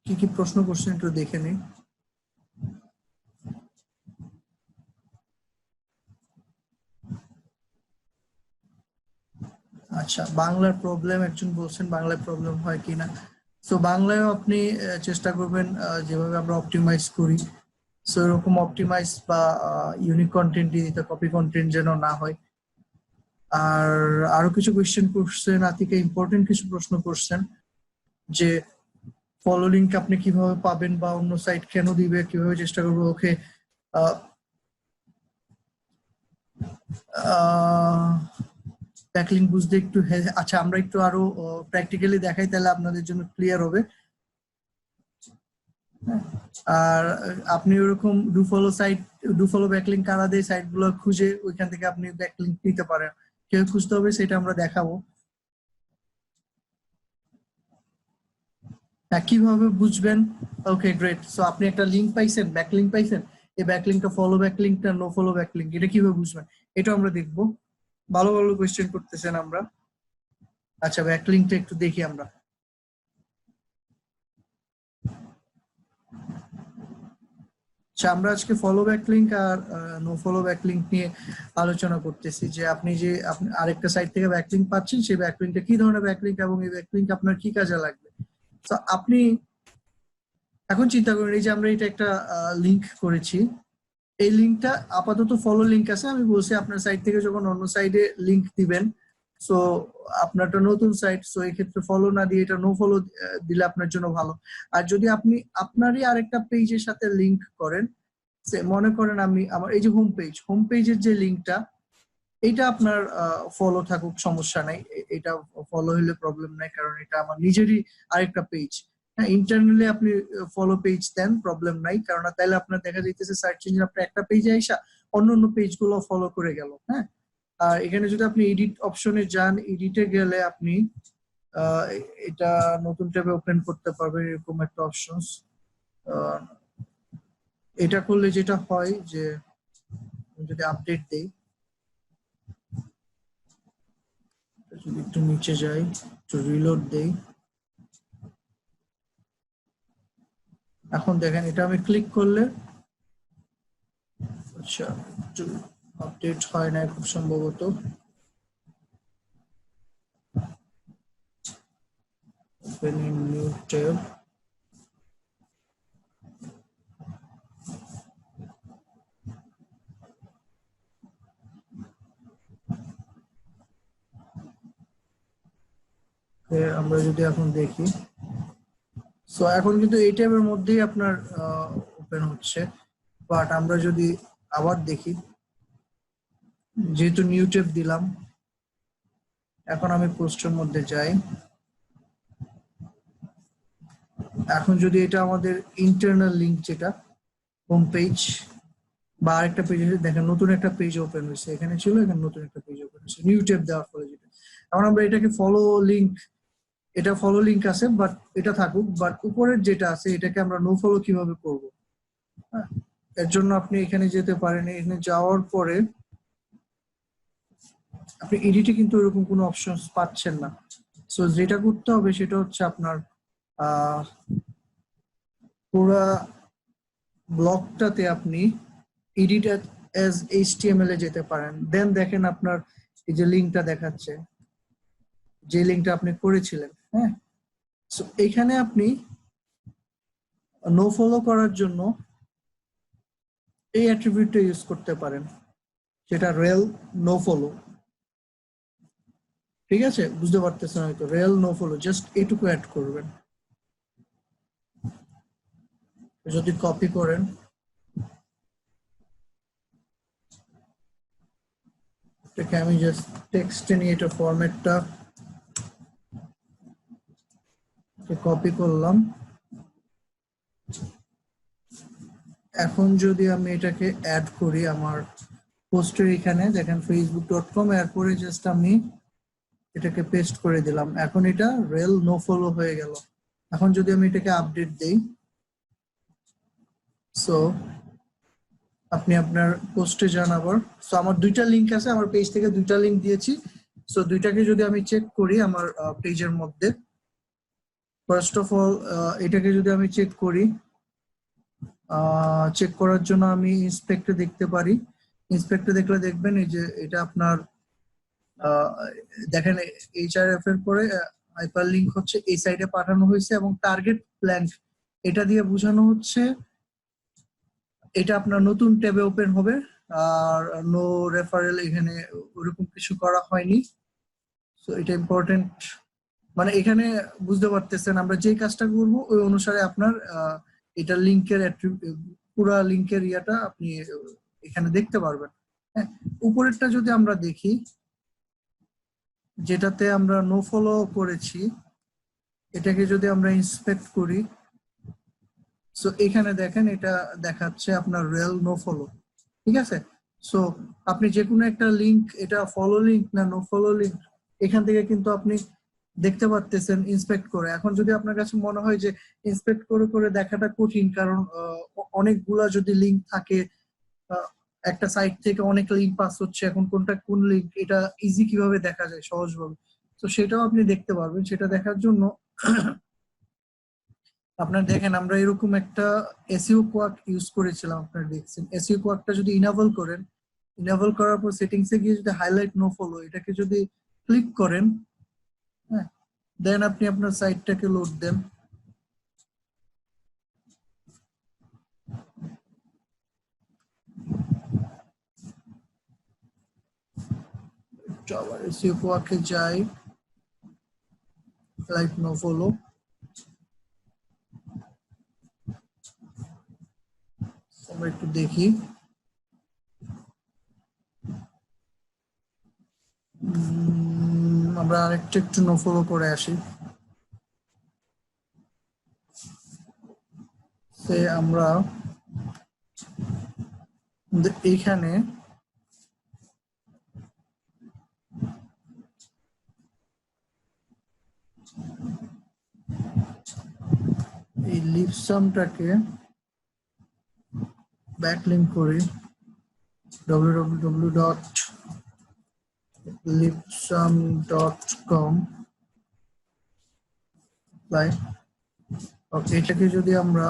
কি কি প্রশ্ন করছেন একটু দেখে নিই। আচ্ছা, বাংলার প্রবলেম একজন বলছেন, বাংলায় প্রবলেম হয় কিনা। সো বাংলায়ও আপনি চেষ্টা করবেন যেভাবে আমরা অপটিমাইজ করি, সো এরকম অপটিমাইজ বা ইউনিক কন্টেন্ট দিতে, কপি কন্টেন্ট যেন না হয়। আর আরো কিছু কোয়েশ্চেন করছেন, আতিকা ইম্পর্টেন্ট কিছু প্রশ্ন করছেন যে ফলো লিংক আপনি কিভাবে পাবেন বা অন্য সাইট কেন দিবে, কিভাবে চেষ্টা করবো। ওকে, ব্যাকলিংক বুঝতে একটু আচ্ছা আমরা একটু আরো প্র্যাকটিক্যালি দেখাই, তাহলে আপনাদের জন্য ক্লিয়ার হবে। আর আপনি ওরকম ডু ফলো ব্যাকলিংক কারা দেয় সাইট গুলো খুঁজে ওইখান থেকে আপনি ব্যাকলিংক নিতে পারেন। কেউ খুঁজতে হবে সেটা আমরা দেখাবো। কিভাবে বুঝবেন, ওকে গ্রেট। সো আপনি একটা লিংক পাইছেন, ব্যাকলিংক পাইছেন, এই ব্যাকলিংকটা ফলো ব্যাকলিংক না নো ফলো ব্যাকলিংক, এটা কিভাবে বুঝবেন এটা আমরা দেখবো। ভালো ভালো কোয়েশ্চেন করতেছেন আমরা। আচ্ছা, ব্যাকলিংকটা একটু দেখি আমরা। আমরা আজকে ফলো ব্যাকলিংক আর নো ফলো ব্যাকলিংক নিয়ে আলোচনা করতেছি, যে আপনি আরেকটা সাইট থেকে ব্যাকলিংক পাচ্ছেন, সেই ব্যাকলিংকটা কি ধরনের ব্যাকলিংক এবং এই ব্যাকলিংক আপনার কি কাজে লাগবে। তো আপনি এখন চিন্তা করেন, এই যে আমরা এটা একটা লিংক করেছি, এই লিংকটা আপাতত ফলো লিংক আছে। আমি বলছি আপনার সাইট থেকে যখন অন্য সাইডে লিংক দিবেন, সো আপনারটা নতুন সাইট, সো এই ক্ষেত্রে ফলো না দিয়ে এটা নো ফলো দিলে আপনার জন্য ভালো। আর যদি আপনি আপনারই আরেকটা পেজের সাথে লিংক করেন, মনে করেন আমি আমার এই যে হোম পেজের যে লিংকটা, এটা আপনার ফলো থাকুক, সমস্যা নাই, এটা ফলো হলে প্রবলেম নাই, কারণ এটা আমার নিজেরই আরেকটা পেজ। হ্যাঁ, ইন্টারনালি আপনি ফলো পেজ দেন, প্রবলেম নাই, কারণ তাইলে আপনার দেখা যাইতেছে সার্চ ইঞ্জিন আপনার একটা পেজে আইসা অন্য অন্য পেজ গুলো ফলো করে গেল। হ্যাঁ, আর এখানে যদি আপনি এডিট অপশনে যান, এডিটে গেলে আপনি আহ, এটা নতুন ট্যাবে ওপেন করতে পারবেন, এরকম একটা অপশনস। এটা করলে যেটা হয় যে যদি আপডেট দেই, যদি একটু নিচে যাই, একটু রিলোড দেই, এখন দেখেন এটা আমি ক্লিক করলে, আচ্ছা একটু আপডেট হয় না খুব সম্ভবত। ওপেন ইন নিউ ট্যাব, আমরা যদি এখন দেখি, সো এখন কিন্তু এই ট্যাবের মধ্যেই আপনার ওপেন হচ্ছে। বাট আমরা যদি আবার দেখি, যেহেতু নিউ ট্যাব দিলাম, এখন আমি পোস্টের মধ্যে যাই, এখন যদি এটা আমাদের ইন্টারনাল লিংক, যেটা হোম পেজ বা আরেকটা পেজ, দেখেন নতুন একটা পেজ ওপেন হয়েছে, এখানে ছিল, এখানে নতুন একটা পেজ ওপেন হয়েছে নিউ ট্যাব দেওয়ার ফলে। যেটা এখন আমরা এটাকে ফলো লিংক, এটা ফলো লিংক আছে, বাট এটা থাকুক, বাট উপরের যেটা আছে এটাকে আমরা নো ফলো কিভাবে করব? হ্যাঁ, এর জন্য আপনি এখানে যেতে পারেন, এখানে যাওয়ার পরে আপনি এডিটে কিন্তু এরকম কোনো অপশন পাচ্ছেন না। সো যেটা করতে হবে সেটা হচ্ছে আপনার পুরা ব্লকটাতে আপনি এডিট এজ এইচটিএমএল এ যেতে পারেন, দেন দেখেন আপনার এই যে লিংকটা দেখাচ্ছে, যে লিংকটা আপনি করেছিলেন। হ্যাঁ, সো এখানে আপনি নো ফলো করার জন্য এই অ্যাট্রিবিউটটা ইউজ করতে পারেন, সেটা রেল নো ফলো। ঠিক আছে, বুঝতে পারতেছেন হয়তো, রেল নো ফলো, জাস্ট এটুকু অ্যাড করবেন। যদি কপি করেন, এটাকে আমি জাস্ট টেক্সটে নিয়ে এটা ফরম্যাটটা কপি করলাম। এখন যদি আমি এটাকে অ্যাড করি আমার পোস্টের এখানে, দেখেন facebook.com, এরপরে জাস্ট আমি এটাকে পেস্ট করে দিলাম, এখন এটা রেল নো ফলো হয়ে গেল। এখন যদি আমি এটাকে আপডেট দেই, সো আপনি আপনার পোস্টে যান আবার, সো আমার দুইটা লিংক আছে, আমার পেজ থেকে দুইটা লিংক দিয়েছি, সো দুইটাকে যদি আমি চেক করি আমার পেজের মধ্যে, ফার্স্ট অফ অল এটাকে যদি আমি চেক করি, চেক করার জন্য আমি ইন্সপেক্টে দেখতে পারি, ইন্সপেক্টে দেখলে দেখবেন এই যে এটা আপনার দেখেন এইচআরএফ এর পরে হাইপার লিংক হচ্ছে এই সাইডে পাঠানো হয়েছে, এবং টার্গেট ব্ল্যাঙ্ক, এটা দিয়ে বোঝানো হচ্ছে এটা আপনার নতুন ট্যাবে ওপেন হবে, আর নো রেফারেল এখানে ওরকম কিছু করা হয়নি। সো এটা ইম্পর্টেন্ট, মানে এখানে বুঝতে পারতেছেন আমরা যে কাজটা করব ওই অনুসারে আপনার এটা লিংকের পুরা লিংকের ইয়াটা আপনি এখানে দেখতে পারবেন। হ্যাঁ, উপরেরটা যদি আমরা দেখি, যেটাতে আমরা নো ফলো করেছি, এটাকে যদি আমরা ইন্সপেক্ট করি, সো এখানে দেখেন এটা দেখাচ্ছে আপনার রেল নো ফলো। ঠিক আছে, সো আপনি যে কোনো একটা লিংক, এটা ফলো লিংক না নো ফলো লিংক, এখান থেকে কিন্তু আপনি দেখতে পারতেছেন ইন্সপেক্ট করে। এখন যদি আপনার কাছে মনে হয় যে ইন্সপেক্ট করে করে দেখাটা কঠিন, কারণ অনেকগুলা যদি লিংক থাকে, আহ, একটা সাইট থেকে অনেক লিংক পাস হচ্ছে, এখন কোনটা কোন লিংক এটা ইজি কিভাবে দেখা যায় সহজভাবে, তো সেটাও আপনি দেখতে পারবেন। সেটা দেখার জন্য আপনার দেখেন আমরা এরকম একটা এসইও কোয়াক ইউজ করেছিলাম, আপনার দেখছেন এসইও কোয়াকটা যদি ইনেবল করেন, ইনেবল করার পর সেটিংসে গিয়ে যদি হাইলাইট নো ফলো এটাকে যদি ক্লিক করেন, হ্যাঁ, দেন আপনি আপনার সাইটটাকে লোড দেন, একটু আবার এসইও কোয়াকে যাই, লাইক নো ফলো। আমরা একটু দেখি। আমরা আরেকটু একটু নো ফলো করে আসি। আমরা এইখানে এই লিপসামটাকে ব্যাকলিঙ্ক করি www.lipsum.com। ওকে, এটাকে যদি আমরা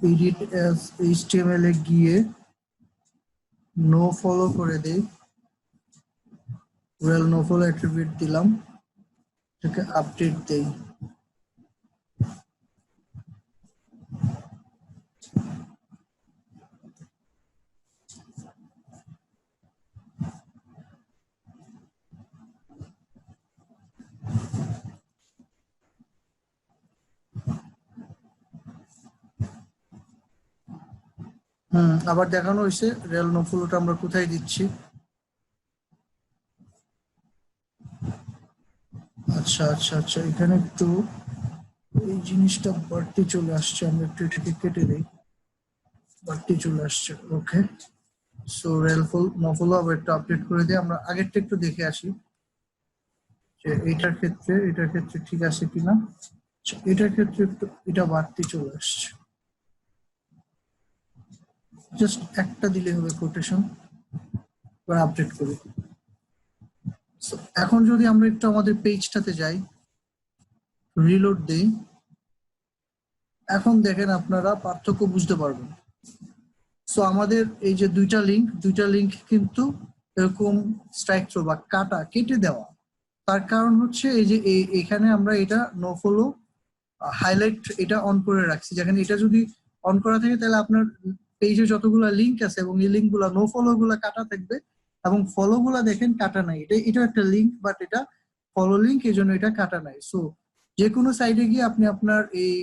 এডিট অ্যাজ এইচটিএমএল এ গিয়ে নো ফলো করে দেই, ওয়েল নো ফলো অ্যাট্রিবিউট দিলাম, এটাকে আপডেট দেই। আবার দেখানো হয়েছে রেল নো ফলোটা আমরা কোথায় দিচ্ছি। আচ্ছা আচ্ছা আচ্ছা, এখানে একটু এই জিনিসটা বাড়তি চলে আসছে, আমরা একটু এটাকে কেটে দিই, বাড়তি চলে আসছে। ওকে, সো রেল নো ফলো আবার একটু আপডেট করে দিই। আমরা আগেরটা একটু দেখে আসি যে এটার ক্ষেত্রে ঠিক আছে কিনা। এটার ক্ষেত্রে একটু এটা বাড়তি চলে আসছে, জাস্ট একটা দিলে হবে কোটেশন, এবার আপডেট করি। এখন যদি আমরা একটু আমাদের পেজটাতে যাই, রিলোড দেই, এখন দেখেন আপনারা পার্থক্য বুঝতে পারবেন। সো আমাদের এই যে দুইটা লিংক কিন্তু এরকম স্ট্রাইক থ্রো বা কেটে দেওয়া। তার কারণ হচ্ছে এই যে এখানে আমরা এটা নো ফলো হাইলাইট এটা অন করে রাখছি। যেখানে এটা যদি অন করা থাকে তাহলে আপনার পেজে যতগুলো লিংক আছে এবং এই লিংক গুলা নো ফলো গুলা কাটা থাকবে এবং ফলো গুলা দেখেন কাটা নাই। এটা একটা লিংক, বাট এটা ফলো লিংক, এই জন্য এটা কাটা নাই। সো যে কোনো সাইডে গিয়ে আপনি আপনার এই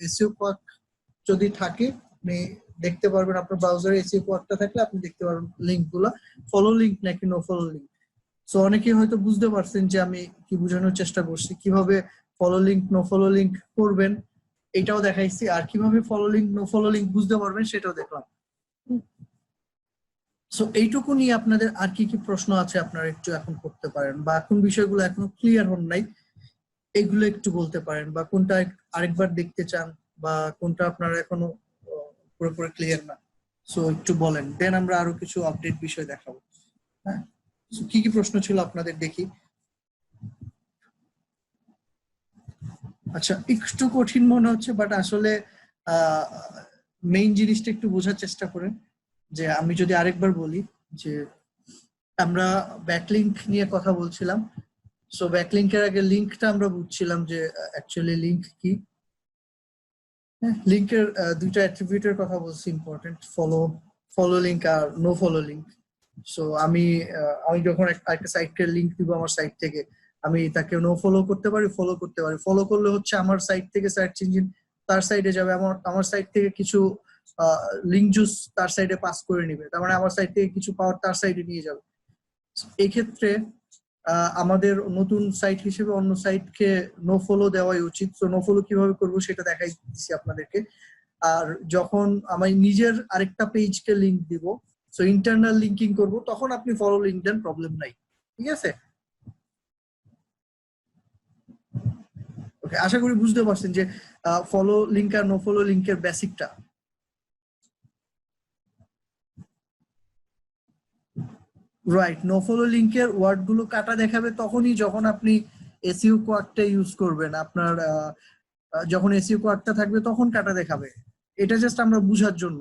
এসইও কোয়াক যদি থাকে আপনি দেখতে পারবেন, আপনার ব্রাউজারে এসইও কোয়াকটা থাকলে আপনি দেখতে পারবেন লিংক গুলা ফলো লিংক নাকি নো ফলো লিংক। সো অনেকে হয়তো বুঝতে পারছেন যে আমি কি বোঝানোর চেষ্টা করছি, কিভাবে follow link no follow link করবেন এটাও দেখাইছি, আর কিভাবে follow link no follow link বুঝতে পারবেন সেটাও দেখলাম। সো এইটুকু নিয়ে আপনাদের আর কি কি প্রশ্ন আছে আপনারা একটু এখন করতে পারেন, বা কোন বিষয়গুলো এখনো ক্লিয়ার হন নাই এগুলো একটু বলতে পারেন, বা কোনটা আরেকবার দেখতে চান, বা কোনটা আপনারা এখনো পুরোপুরি ক্লিয়ার না। সো একটু বলেন, দেন আমরা আরো কিছু আপডেট বিষয় দেখাবো। হ্যাঁ, কি কি প্রশ্ন ছিল আপনাদের দেখি। আচ্ছা, একটু কঠিন মনে হচ্ছে, বাট আসলে মেইন জিনিসটা একটু বোঝার চেষ্টা করেন। যে আমি যদি আরেকবার বলি যে আমরা ব্যাকলিংক নিয়ে কথা বলছিলাম। সো ব্যাকলিংকের আগে লিংকটা আমরা বুঝছিলাম যে অ্যাকচুয়ালি লিংক কি। লিংকের দুইটা অ্যাট্রিবিউটের কথা বলছি ইম্পর্টেন্ট, ফলো লিংক আর নো ফলো লিংক। সো আমি যখন একটা সাইটকে লিংক দিব আমার সাইট থেকে, আমি তাকে নো ফলো করতে পারি, ফলো করতে পারি। ফলো করলে হচ্ছে আমার সাইট থেকে সার্চ ইঞ্জিন তার সাইডে যাবে, আমার সাইট থেকে কিছু লিংক জুস তার সাইডে পাস করে নিবে, তার মানে আমার সাইট থেকে কিছু পাওয়ার তার সাইডে নিয়ে যাবে। এই ক্ষেত্রে আমাদের নতুন সাইট হিসেবে অন্য সাইটকে নো ফলো দেওয়াই উচিত। তো নো ফলো কিভাবে করব সেটা দেখাই দিচ্ছি আপনাদেরকে। আর যখন আমি নিজের আরেকটা পেজকে লিংক দিব, সো ইন্টারনাল লিঙ্কিং করব, তখন আপনি ফলো লিংক দেন, প্রবলেম নাই। ঠিক আছে, ওকে, আশা করি বুঝতে পারছেন যে ফলো লিংক আর নো ফলো লিংকের বেসিকটা। রাইট, নো ফলো লিংকের ওয়ার্ড গুলো কাটা দেখাবে তখনই যখন আপনি এসইও কোয়াকটা ইউজ করবেন। আপনার যখন এসইও কোয়াকটা থাকবে তখন কাটা দেখাবে। এটা জাস্ট আমরা বুঝার জন্য,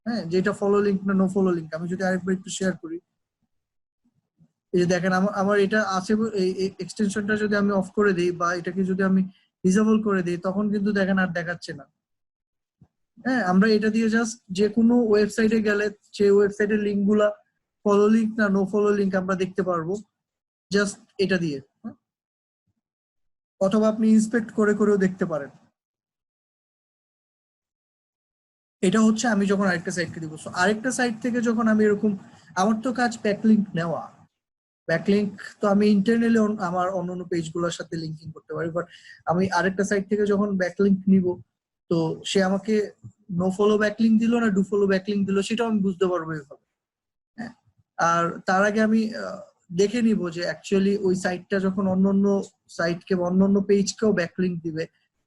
হ্যাঁ, যে এটা ফলো লিংক না নো ফলো লিংক। আমি যদি আরেকবার একটু শেয়ার করি, এই যে দেখেন আমার এটা আছে, এই এক্সটেনশনটা যদি আমি অফ করে দিই বা এটাকে যদি আমি ডিসেবল করে দিই, তখন কিন্তু দেখেন আর দেখাচ্ছে না। হ্যাঁ, আমরা এটা দিয়ে জাস্ট যে কোনো ওয়েবসাইটে গেলে সেই ওয়েবসাইটের লিঙ্ক গুলা ফলো লিঙ্ক না নো ফলো লিঙ্ক আমরা দেখতে পারবো জাস্ট এটা দিয়ে, অথবা আপনি ইন্সপেক্ট করে করেও দেখতে পারেন। এটা হচ্ছে আমি যখন আরেকটা সাইটকে দিব। সো আরেকটা সাইট থেকে যখন আমি এরকম, আমার তো কাজ ব্যাকলিঙ্ক নেওয়া, ব্যাকলিঙ্ক তো আমি ইন্টারনালি আমার অন্যান্য পেজগুলোর সাথে লিঙ্কিং করতে পারি, বাট আমি আরেকটা সাইট থেকে যখন ব্যাকলিঙ্ক নিব, তো সে আমাকে নো ফলো ব্যাকলিঙ্ক দিল না ডু ফলো ব্যাকলিঙ্ক দিল সেটাও আমি বুঝতে পারবো এভাবে। হ্যাঁ, আর তার আগে আমি দেখে নিব যে অ্যাকচুয়ালি ওই সাইটটা যখন অন্যান্য সাইটকে বা অন্যান্য পেজকেও ব্যাকলিঙ্ক দিবে,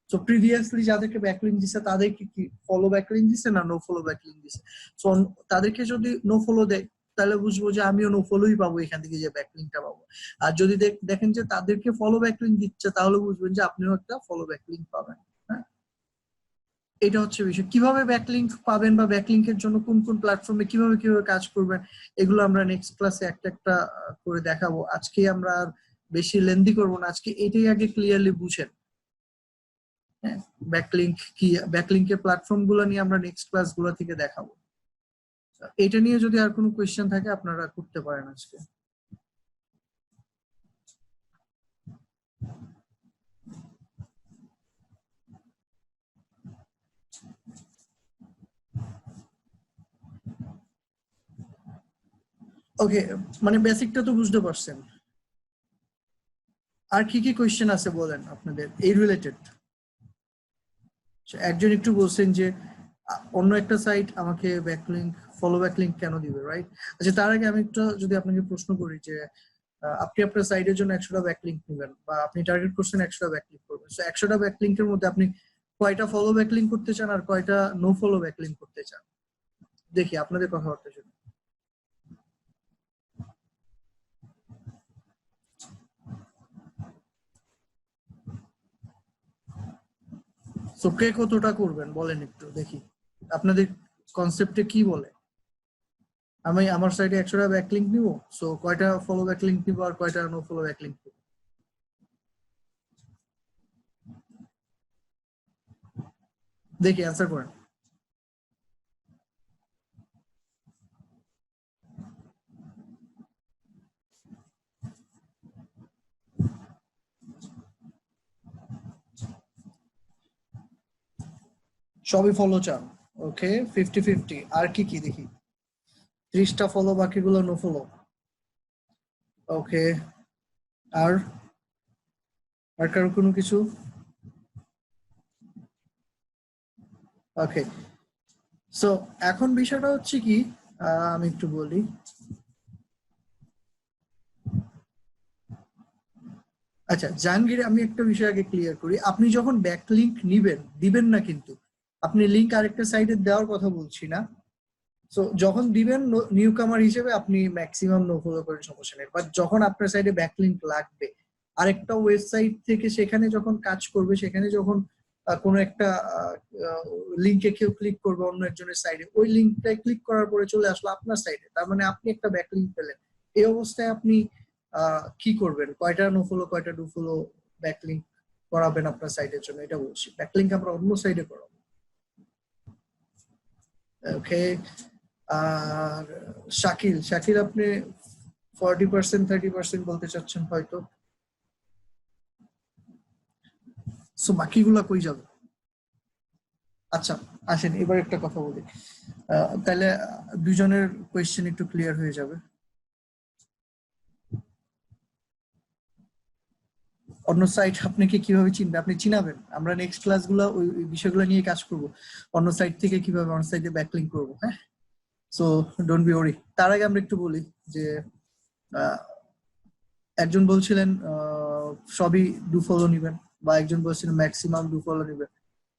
সো প্রিভিয়াসলি যাদেরকে ব্যাকলিঙ্ক দিছে তাদেরকে কি ফলো ব্যাকলিঙ্ক দিছে না নো ফলো ব্যাকলিঙ্ক দিছে। সো তাদেরকে যদি নো ফলো দেয় তাহলে বুঝবো যে আমিও নো ফলোই পাবো এখান থেকে, যে ব্যাকলিঙ্কটা পাবো। আর যদি দেখেন যে তাদেরকে ফলো ব্যাকলিঙ্ক দিচ্ছে তাহলে বুঝবেন যে আপনিও একটা ফলো ব্যাকলিঙ্ক পাবেন। হ্যাঁ, এটা হচ্ছে বিষয়। কিভাবে ব্যাকলিঙ্ক পাবেন বা ব্যাকলিঙ্কের জন্য কোন কোন প্ল্যাটফর্মে কিভাবে কিভাবে কাজ করবেন এগুলো আমরা নেক্সট ক্লাসে একটা একটা করে দেখাবো। আজকে আমরা আর বেশি লেন্দি করবো না, আজকে এটাই আগে ক্লিয়ারলি বুঝেন। হ্যাঁ, ব্যাকলিঙ্ক কি, ব্যাকলিঙ্কের প্ল্যাটফর্ম গুলো নিয়ে আমরা নেক্সট ক্লাস গুলো থেকে দেখাবো। এটা নিয়ে যদি আর কোনো কোয়েশ্চেন থাকে আপনারা করতে পারেন আজকে। ওকে, মানে বেসিকটা তো বুঝতে পারছেন। আর কি কি কোয়েশ্চেন আছে বলেন আপনাদের এই রিলেটেড। একজন একটু বলছেন যে অন্য একটা সাইট আমাকে ব্যাকলিঙ্ক ফলো ব্যাকলিঙ্ক কেন দিবে, রাইট? আচ্ছা, তার আগে আমি একটু যদি আপনাকে প্রশ্ন করি যে আপনি আপনার সাইটের জন্য 100টা ব্যাকলিঙ্ক নেবেন বা আপনি টার্গেট করছেন 100টা ব্যাকলিঙ্ক করবেন, সো 100টা ব্যাকলিঙ্কের মধ্যে আপনি কয়টা ফলো ব্যাকলিঙ্ক করতে চান আর কয়টা নো ফলো ব্যাকলিঙ্ক করতে চান? দেখি আপনাদের কথাবার্তা শুনি। সো কে কতটা করবেন বলেন একটু দেখি, আপনাদের কনসেপ্টে কি বলে। আমি আমার সাইটে 100টা ব্যাকলিঙ্ক নিব, সো কয়টা ফলো ব্যাকলিঙ্ক নিব আর কয়টা নো ফলো ব্যাকলিঙ্ক নিব? দেখি অ্যান্সার করেন। সবই ফলো চান? ওকে, 50-50। আর কি কি দেখি? 30টা ফলো, বাকিগুলো নো ফলো। ওকে, আর আর কারো কোনো কিছু? ওকে, সো এখন বিষয়টা হচ্ছে কি, আমি একটু বলি। আচ্ছা জাহাঙ্গীর, আমি একটা বিষয় আগে ক্লিয়ার করি। আপনি যখন ব্যাকলিঙ্ক নিবেন দিবেন না কিন্তু, আপনি লিঙ্ক আরেকটা সাইটে দেওয়ার কথা বলছি না। সো যখন দিবেন নিউ কামার হিসেবে আপনি ম্যাক্সিমাম নো ফলো করেন, সমস্যা নেই। বাট যখন আপনার সাইডে ব্যাকলিঙ্ক লাগবে আরেকটা ওয়েবসাইট থেকে, সেখানে যখন কাজ করবে, সেখানে যখন কোনো একটা লিঙ্কে কেউ ক্লিক করবে অন্য একজনের সাইডে, ওই লিঙ্কটায় ক্লিক করার পরে চলে আসলো আপনার সাইডে, তার মানে আপনি একটা ব্যাকলিঙ্ক পেলেন। এই অবস্থায় আপনি কি করবেন? কয়টা নো ফলো কয়টা ডু ফলো ব্যাকলিঙ্ক করাবেন আপনার সাইটের জন্য, এটা বলছি। ব্যাকলিঙ্ক আমরা অন্য সাইডে করাবো। ওকে, আর শাকিল, শাকিল আপনি 40% 30% বলতে চাচ্ছেন হয়তো, সো বাকিগুলা কই যাবে? আচ্ছা আসেন এবার একটা কথা বলি, তাহলে দুজনের কোয়েশ্চেন একটু ক্লিয়ার হয়ে যাবে। অন্য সাইট আপনাকে কিভাবে চিনবে, আপনি চিনাবেন। আমরা নেক্সট ক্লাসগুলো ওই বিষয়গুলো নিয়ে কাজ করব, অন্য সাইট থেকে কিভাবে অন্য সাইটে ব্যাকলিঙ্ক করবো। হ্যাঁ, সো ডোন্ট বি ওরি। তার আগে আমরা একটু বলি যে একজন বলছিলেন সবই ডু ফলো নিবেন, বা একজন বলছিলেন ম্যাক্সিমাম ডু ফলো নিবেন,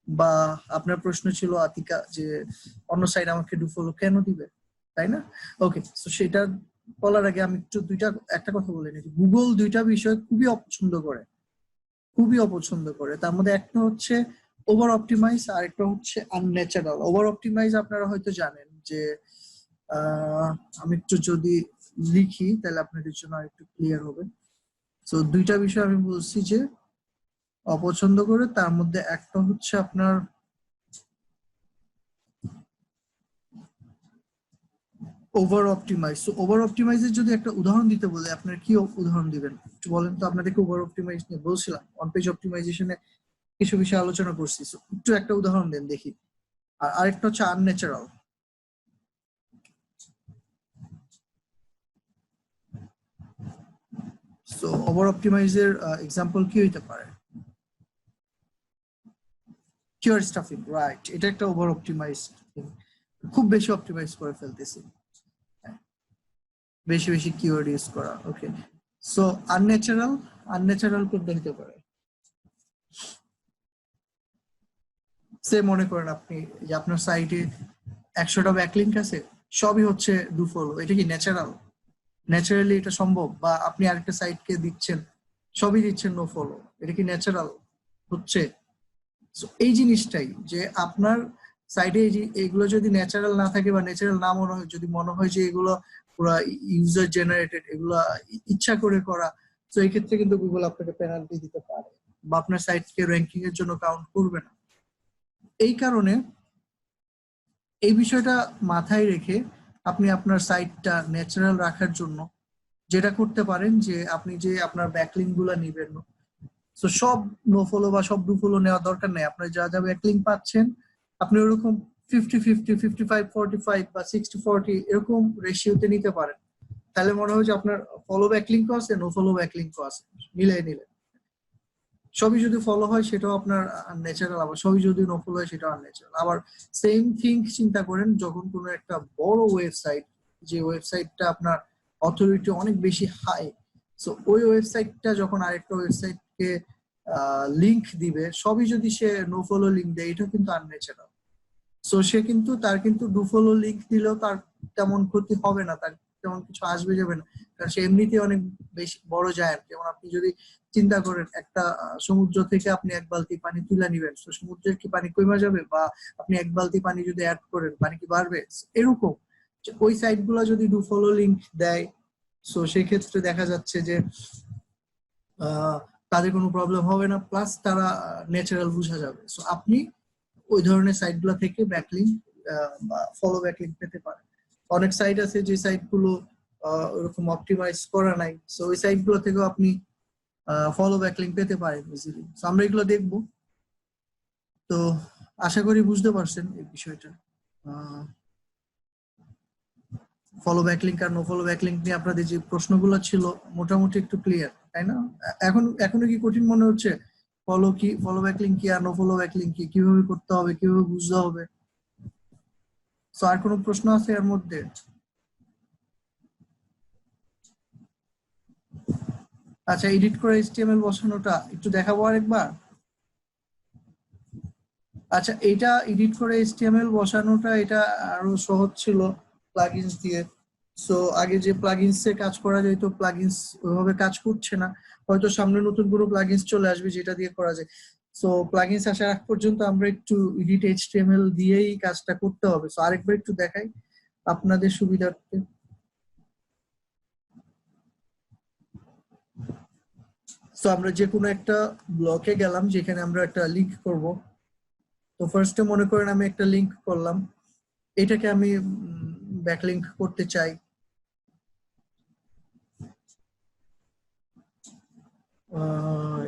বা আপনার প্রশ্ন ছিল আতিকা যে অন্য সাইড আমাকে ডু ফলো কেন দিবে, তাই না? ওকে, তো সেটা বলার আগে আমি একটু একটা কথা বলে নিচ্ছি। গুগল দুইটা বিষয় খুবই অপছন্দ করে, খুবই অপছন্দ করে। তার মধ্যে একটা হচ্ছে ওভার অপটিমাইজ আর একটা হচ্ছে আনন্যাচারাল। ওভার অপটিমাইজ আপনারা হয়তো জানেন যে আহ আমি একটু যদি লিখি তাহলে আপনাদের জন্য আরেকটু ক্লিয়ার হবে। তো দুইটা বিষয় আমি বলছি যে অপছন্দ করে, তার মধ্যে একটা হচ্ছে আপনার ওভার অপটিমাইজ। সো ওভার অপটিমাইজের যদি একটা উদাহরণ দিতে বলে আপনার কি উদাহরণ দিবেন একটু বলেন তো। আপনাদেরকে ওভার অপটিমাইজ নিয়ে বলছিলাম, অন পেজ অপটিমাইজেশনে কিছু বিষয় আলোচনা করছি। So, একটু একটা উদাহরণ দেন দেখি। আর আরেকটা হচ্ছে আনন্যাচারাল। সো ওভার অপটিমাইজের এক্সাম্পল কি হইতে পারে? কিওর স্টাফিং, রাইট, এটা একটা ওভার অপটিমাইজ। খুব বেশি অপটিমাইজ করে ফেলতেছি, বেশি বেশি কিওয়ার্ড ইউজ করা। ওকে, সো আনন্যাচারাল, আনন্যাচারাল কোনটা হতে পারে? সে মনে করেন আপনি যে আপনার সাইটে 100টা ব্যাকলিংক আছে, সবই হচ্ছে ডু ফলো, এটা কি ন্যাচারাল? ন্যাচারালি এটা সম্ভব? বা আপনি আরেকটা সাইটকে দিচ্ছেন, সবই দিচ্ছেন নো ফলো, এটা কি ন্যাচারাল হচ্ছে? So, এই জিনিসটাই যে আপনার সাইডে এগুলো যদি ন্যাচারাল না থাকে বা ন্যাচারাল না মনে হয়, যদি মনে হয় যে এগুলো পুরো ইউজার জেনারেটেড, এগুলো ইচ্ছা করে করা, তো এই ক্ষেত্রে কিন্তু গুগল আপনাকে পেনাল্টি দিতে পারে বা আপনার সাইটকে র্যাঙ্কিং এর জন্য কাউন্ট করবে না। এই কারণে এই বিষয়টা মাথায় রেখে আপনি আপনার সাইটটা ন্যাচারাল রাখার জন্য যেটা করতে পারেন যে আপনি যে আপনার ব্যাকলিংক গুলা নিবেন, তো সব নো ফলো বা সব ডু ফলো নেওয়ার দরকার নেই। আপনি যা যা ব্যাকলিংক পাচ্ছেন আপনি ওরকম 50-50, 55-45 বা 60-40 এরকম রেশিওতে নিতে পারেন। তাহলে মনে হয় যে আপনার ফলো ব্যাকলিংকও আছে, নো ফলো ব্যাকলিংকও আছে, মিলাই নিলে। সবই যদি ফলো হয় সেটাও আপনার আনন্যাচারাল, আবার সবই যদি নো ফলো হয় সেটাও আনন্যাচারাল। আবার সেম থিং চিন্তা করেন যখন কোনো একটা বড় ওয়েবসাইট, যে ওয়েবসাইটটা আপনার অথরিটি অনেক বেশি হাই, সো ওই ওয়েবসাইটটা যখন আরেকটা ওয়েবসাইটকে লিংক দিবে, সবই যদি সে নো ফলো লিংক দেয়, এটা কিন্তু আনন্যাচারাল। সো সে কিন্তু তার কিন্তু ডু ফলো লিংক দিলেও তার তেমন ক্ষতি হবে না, তার তেমন কিছু আসবে যাবে না, কারণ সে এমনিতে অনেক বেশি বড় জায়ান্ট। যেমন আপনি যদি চিন্তা করেন একটা সমুদ্র থেকে আপনি 1 বালতি পানি তুলে নিবেন, তো সমুদ্রের কি পানি কমে যাবে? বা আপনি 1 বালতি পানি যদি অ্যাড করেন, পানি কি বাড়বে? এরকম যে ওই সাইট গুলা যদি ডু ফলো লিংক দেয়, সো সেক্ষেত্রে দেখা যাচ্ছে যে তাদের কোনো প্রবলেম হবে না, প্লাস তারা ন্যাচারাল বোঝা যাবে। সো আপনি ওই ধরনের সাইট গুলা থেকে ব্যাকলিংক বা ফলো ব্যাকলিংক পেতে পারেন। অনেক সাইট আছে যে সাইট গুলো ওরকম অপটিমাইজ করা নাই, সো ওই সাইট গুলো থেকেও আপনি ফলো ব্যাকলিংক পেতে পারেন ইজিলি। সো আমরা এগুলো দেখবো। তো আশা করি বুঝতে পারছেন এই বিষয়টা। ফলো ব্যাকলিংক আর নো ফলো ব্যাকলিংক নিয়ে আপনাদের যে প্রশ্নগুলো ছিল মোটামুটি একটু ক্লিয়ার, তাই না? এখনো কি কঠিন মনে হচ্ছে? ফলো ব্যাকলিংক কি আর নো ফলো ব্যাকলিংক কি, কিভাবে করতে হবে, কিভাবে বুঝতে হবে? তো আর কোনো প্রশ্ন আছে এর মধ্যে? আচ্ছা, এডিট করে এইচটিএমএল বসানোটা একটু দেখাবো আরেকবার। আচ্ছা, এটা এডিট করে এইচটিএমএল বসানোটা এটা আরো সহজ ছিল প্লাগইনস দিয়ে। সো আগে যে প্লাগইনস এ কাজ করা যেত, প্লাগইনস ওইভাবে কাজ করছে না। হয়তো সামনে নতুন কোনো প্লাগইনস চলে আসবে যেটা দিয়ে করা যায়। সো প্লাগইনস আসার আগ পর্যন্ত আমরা একটু এডিট এইচটিএমএল দিয়েই কাজটা করতে হবে। সো আরেকবার একটু দেখাই আপনাদের সুবিধার্থে। সো আমরা যে কোনো একটা ব্লকে গেলাম যেখানে আমরা একটা লিংক করব। তো ফার্স্টে মনে করেন আমি একটা লিংক করলাম, এটাকে আমি ব্যাকলিংক করতে চাই।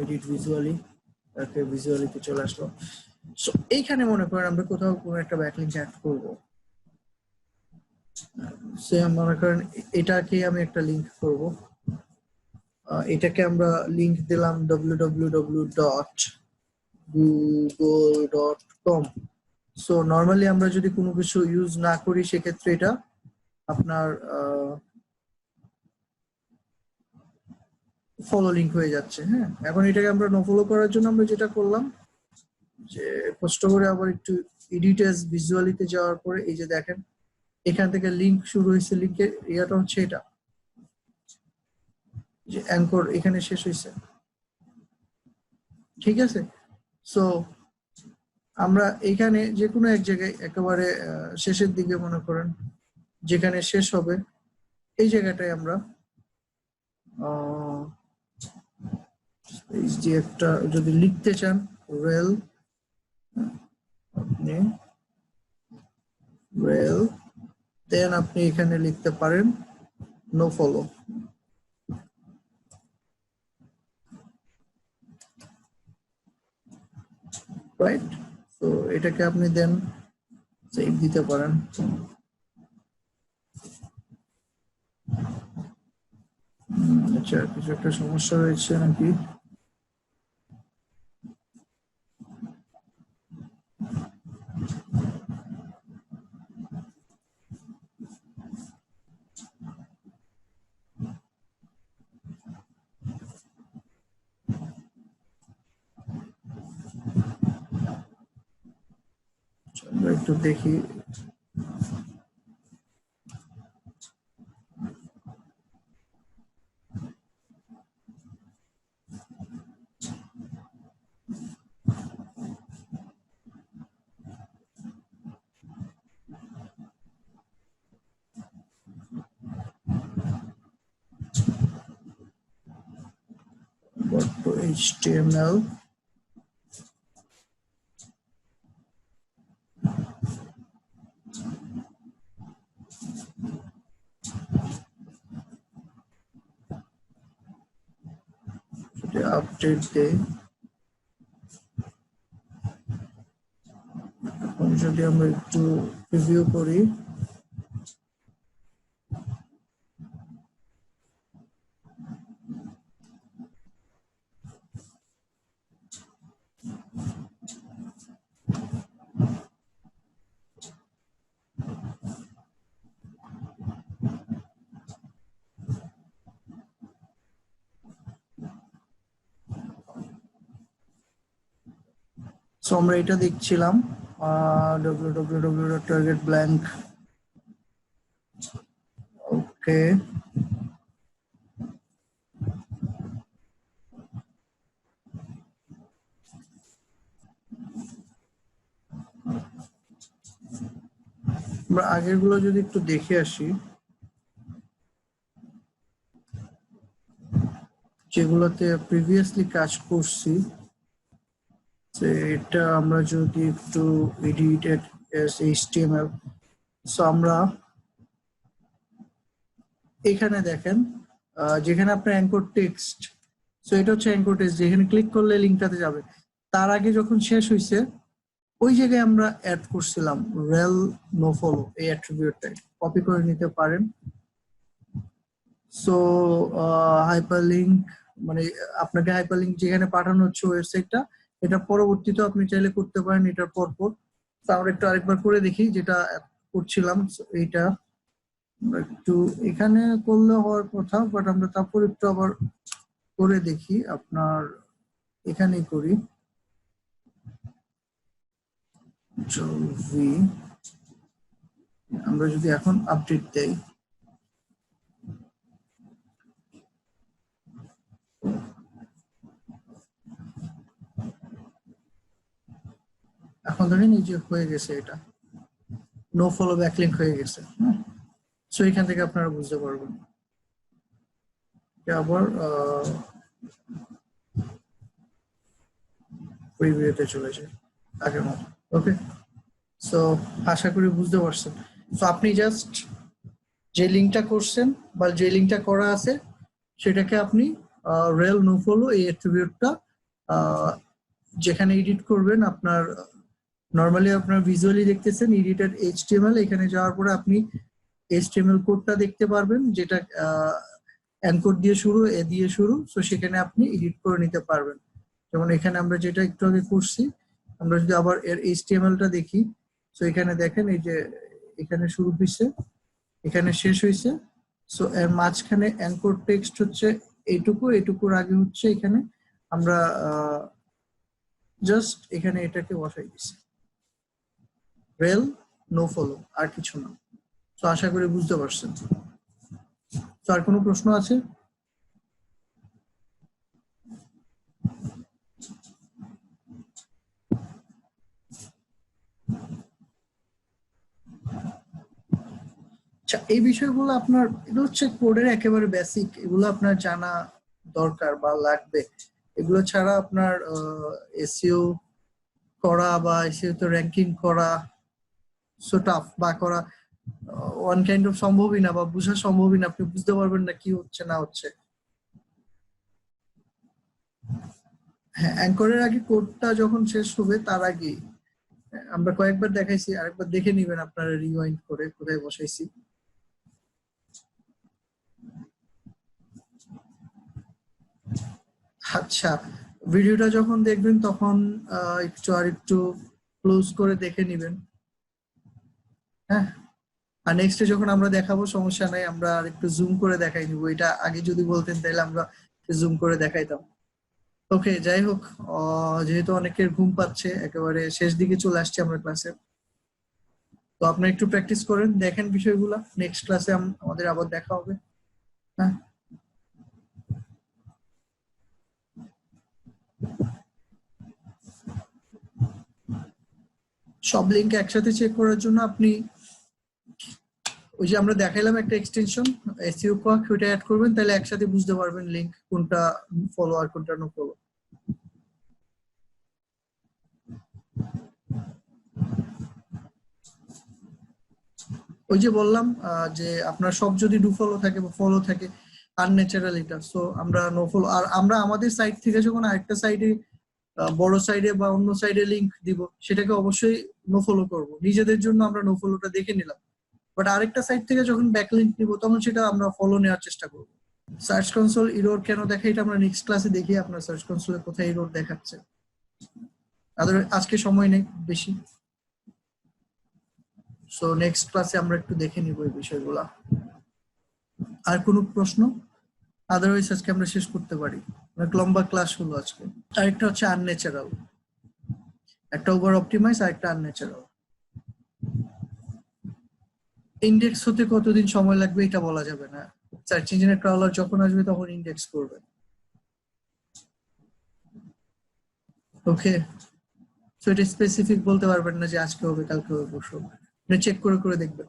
এডিট ভিজুয়ালি, ওকে, ভিজুয়ালিতে চলে আসলো। সো এইখানে মনে করেন আমরা কোথাও কোনো একটা ব্যাকলিংক অ্যাড করব। সে মনে করেন এটাকে আমি একটা লিংক করব, এটাকে আমরা লিংক দিলাম www.google.com। সো নর্মালি আমরা যদি কোনো কিছু ইউজ না করি সেক্ষেত্রে এটা আপনার ফলো লিংক হয়ে যাচ্ছে। হ্যাঁ, এখন এটাকে আমরা নো ফলো করার জন্য আমরা যেটা করলাম যে কষ্ট করে আবার একটু এডিটাস ভিজুয়ালিতে যাওয়ার পরে এই যে দেখেন এখান থেকে লিংক শুরু হয়েছে, লিংকের ইয়াটা হচ্ছে এটা যে অ্যাঙ্কর এখানে শেষ হয়েছে, ঠিক আছে? সো আমরা এখানে যে কোনো এক জায়গায় একেবারে শেষের দিকে মনে করেন যেখানে শেষ হবে এই জায়গাটায় আমরা এই যে একটা যদি লিখতে চান রেল, আপনি রেল দেন আপনি এখানে লিখতে পারেন নো ফলো, রাইট? তো এটাকে আপনি দেন সেভ দিতে পারেন। আচ্ছা, কিছু একটা সমস্যা হয়েছে নাকি? আমরা একটু দেখি। HTML আপডেট দেই। এখন যদি আমরা একটু রিভিউ করি, সো আমরা এটা দেখছিলাম www.targetblank। ওকে, আমরা আগের গুলো যদি একটু দেখে আসি, যেগুলোতে প্রিভিয়াসলি কাজ করছি, তো এটা আমরা যদি একটু এডিটেড HTML, সো আমরা এখানে দেখেন যেখানে আপনার অ্যাঙ্কর টেক্সট, সো এটা হচ্ছে অ্যাঙ্কর টেক্সট, যেখানে ক্লিক করলে লিঙ্কটাতে যাবে। তার আগে যখন শেষ হয়েছে ওই জায়গায় আমরা অ্যাড করছিলাম রেল নো ফলো, এই অ্যাট্রিবিউটটাই কপি করে নিতে পারেন। সো হাইপারলিংক মানে আপনাকে হাইপারলিংক যেখানে পাঠানো হচ্ছে ওয়েবসাইটটা, এটা পরবর্তীতে আপনি চাইলে করতে পারেন এটার পরপর। তো আমরা একটু আরেকবার করে দেখি যেটা করছিলাম। এইটা একটু এখানে করলে হওয়ার কথা, বাট আমরা তারপর একটু আবার করে দেখি। আপনার এখানেই করি, আমরা যদি এখন আপডেট দেই, এখন ধরেন এই যে হয়ে গেছে, এটা নো ফলো ব্যাকলিংক হয়ে গেছে। সো এখান থেকে আপনারা বুঝতে পারবেন। আবার প্রিভিউতে চলে যায় আগের মতো। ওকে, সো আশা করি বুঝতে পারছেন। সো আপনি জাস্ট যে লিঙ্কটা করছেন বা যে লিঙ্কটা করা আছে সেটাকে আপনি রেল নো ফলো এই অ্যাট্রিবিউটটা যেখানে এডিট করবেন, আপনার নরমালি আপনার ভিজুয়ালি দেখতেছেন এডিটেড HTML, এখানে যাওয়ার পরে আপনি HTML কোডটা দেখতে পারবেন, যেটা অ্যাঙ্কর দিয়ে শুরু, এ দিয়ে শুরু। সো সেখানে আপনি এডিট করে নিতে পারবেন। যেমন এখানে আমরা যেটা একটু আগে করছি, আমরা যদি আবার এর HTML-টা দেখি, সো এখানে দেখেন এই যে এখানে শুরু হয়েছে, এখানে শেষ হয়েছে। সো এর মাঝখানে অ্যাঙ্কর টেক্সট হচ্ছে এইটুকু, এইটুকুর আগে হচ্ছে এখানে আমরা জাস্ট এখানে এটাকে বসাই দিছি রেল নো ফলো, আর কিছু না। তো আশা করি বুঝতে পারছেন। তো আর কোনো প্রশ্ন আছে? আচ্ছা, এই বিষয়গুলো আপনার, এটা হচ্ছে কোডের একেবারে বেসিক, এগুলো আপনার জানা দরকার বা লাগবে। এগুলো ছাড়া আপনার এসইও করা বা এসইও তে র্যাঙ্কিং করা সো টাফ বা করা ওয়ান কাইন্ড অফ সম্ভবই না বা বোঝা সম্ভবই না, আপনি বুঝতে পারবেন না কি হচ্ছে না হচ্ছে। হ্যাঁ, অ্যাঙ্করের আগে কোডটা যখন শেষ হবে তার আগে আমরা কয়েকবার দেখাইছি, আরেকবার দেখে নিবেন আপনারা রিওয়াইন্ড করে কোথায় বসাইছি। আচ্ছা, ভিডিওটা যখন দেখবেন তখন একটু ক্লোজ করে দেখে নিবেন। হ্যাঁ, আর নেক্সটে যখন আমরা দেখাবো সমস্যা নাই, আমরা আর একটু জুম করে দেখাই নিব। এটা আগে যদি বলতেন তাহলে আমরা জুম করে দেখাইতাম। ওকে, যাই হোক, যেহেতু অনেকের ঘুম পাচ্ছে, একেবারে শেষ দিকে চলে আসছে আমরা ক্লাসে, তো আপনি একটু প্র্যাকটিস করেন, দেখেন বিষয়গুলা। নেক্সট ক্লাসে আমাদের আবার দেখা হবে। হ্যাঁ, সব লিঙ্ক একসাথে চেক করার জন্য আপনি ওই যে আমরা দেখাইলাম একটা এক্সটেনশন এসইও কোয়াক, ওইটা অ্যাড করবেন, তাহলে একসাথে বুঝতে পারবেন লিঙ্ক কোনটা ফলো আর কোনটা নো ফলো। ওই যে বললাম যে আপনার সব যদি ডু ফলো থাকে বা ফলো থাকে, আনন্যাচারাল এটা, সো আমরা নো ফলো। আর আমরা আমাদের সাইড থেকে যখন আরেকটা সাইডে, বড় সাইডে বা অন্য সাইডে লিংক দিব, সেটাকে অবশ্যই নো ফলো করবো। নিজেদের জন্য আমরা নো ফলোটা দেখে নিলাম, বাট আরেকটা সাইড থেকে যখন ব্যাকলিংক নিব তখন সেটা আমরা ফলো নেওয়ার চেষ্টা করবো। সার্চ কনসোল এরর কেন দেখায় এটা আমরা নেক্সট ক্লাসে দেখি, আপনার সার্চ কনসোলে কোথায় এরর দেখাচ্ছে। আজকে সময় নেই বেশি, সো নেক্সট ক্লাসে আমরা একটু দেখে নিব এই বিষয়গুলা। আর কোনো প্রশ্ন? আদারওয়াইজ আজকে আমরা শেষ করতে পারি, অনেক লম্বা ক্লাস হলো আজকে। আরেকটা হচ্ছে আনন্যাচারাল, একটা ওভার অপটিমাইজ আর একটা আনন্যাচারাল। ইন্ডেক্স হতে কতদিন সময় লাগবে এটা বলা যাবে না, সার্চ ইঞ্জিনের ক্রাউলার যখন আসবে তখন ইন্ডেক্স করবে। ওকে, সো এটা স্পেসিফিক বলতে পারবেন না যে আজকে হবে কালকে হবে পরশু হবে, আপনি চেক করে করে দেখবেন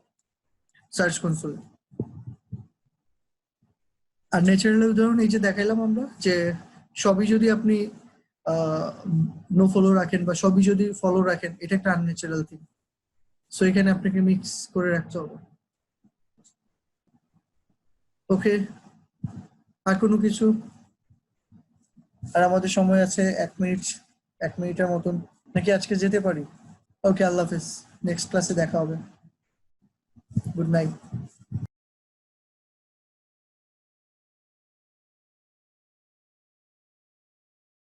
সার্চ কনসোলে। আর ন্যাচারাল উদাহরণ এই যে দেখাইলাম আমরা, যে সবই যদি আপনি নো ফলো রাখেন বা সবই যদি ফলো রাখেন, এটা একটা আনন্যাচারাল থিং, সো এখানে আপনাকে মিক্স করে রাখতে হবে। ওকে, আর কোনো কিছু? আর আমাদের সময় আছে 1 মিনিট, 1 মিনিটের মতন, নাকি আজকে যেতে পারি? ওকে, আল্লাহ হাফেজ, নেক্সট ক্লাসে দেখা হবে, গুড নাইট।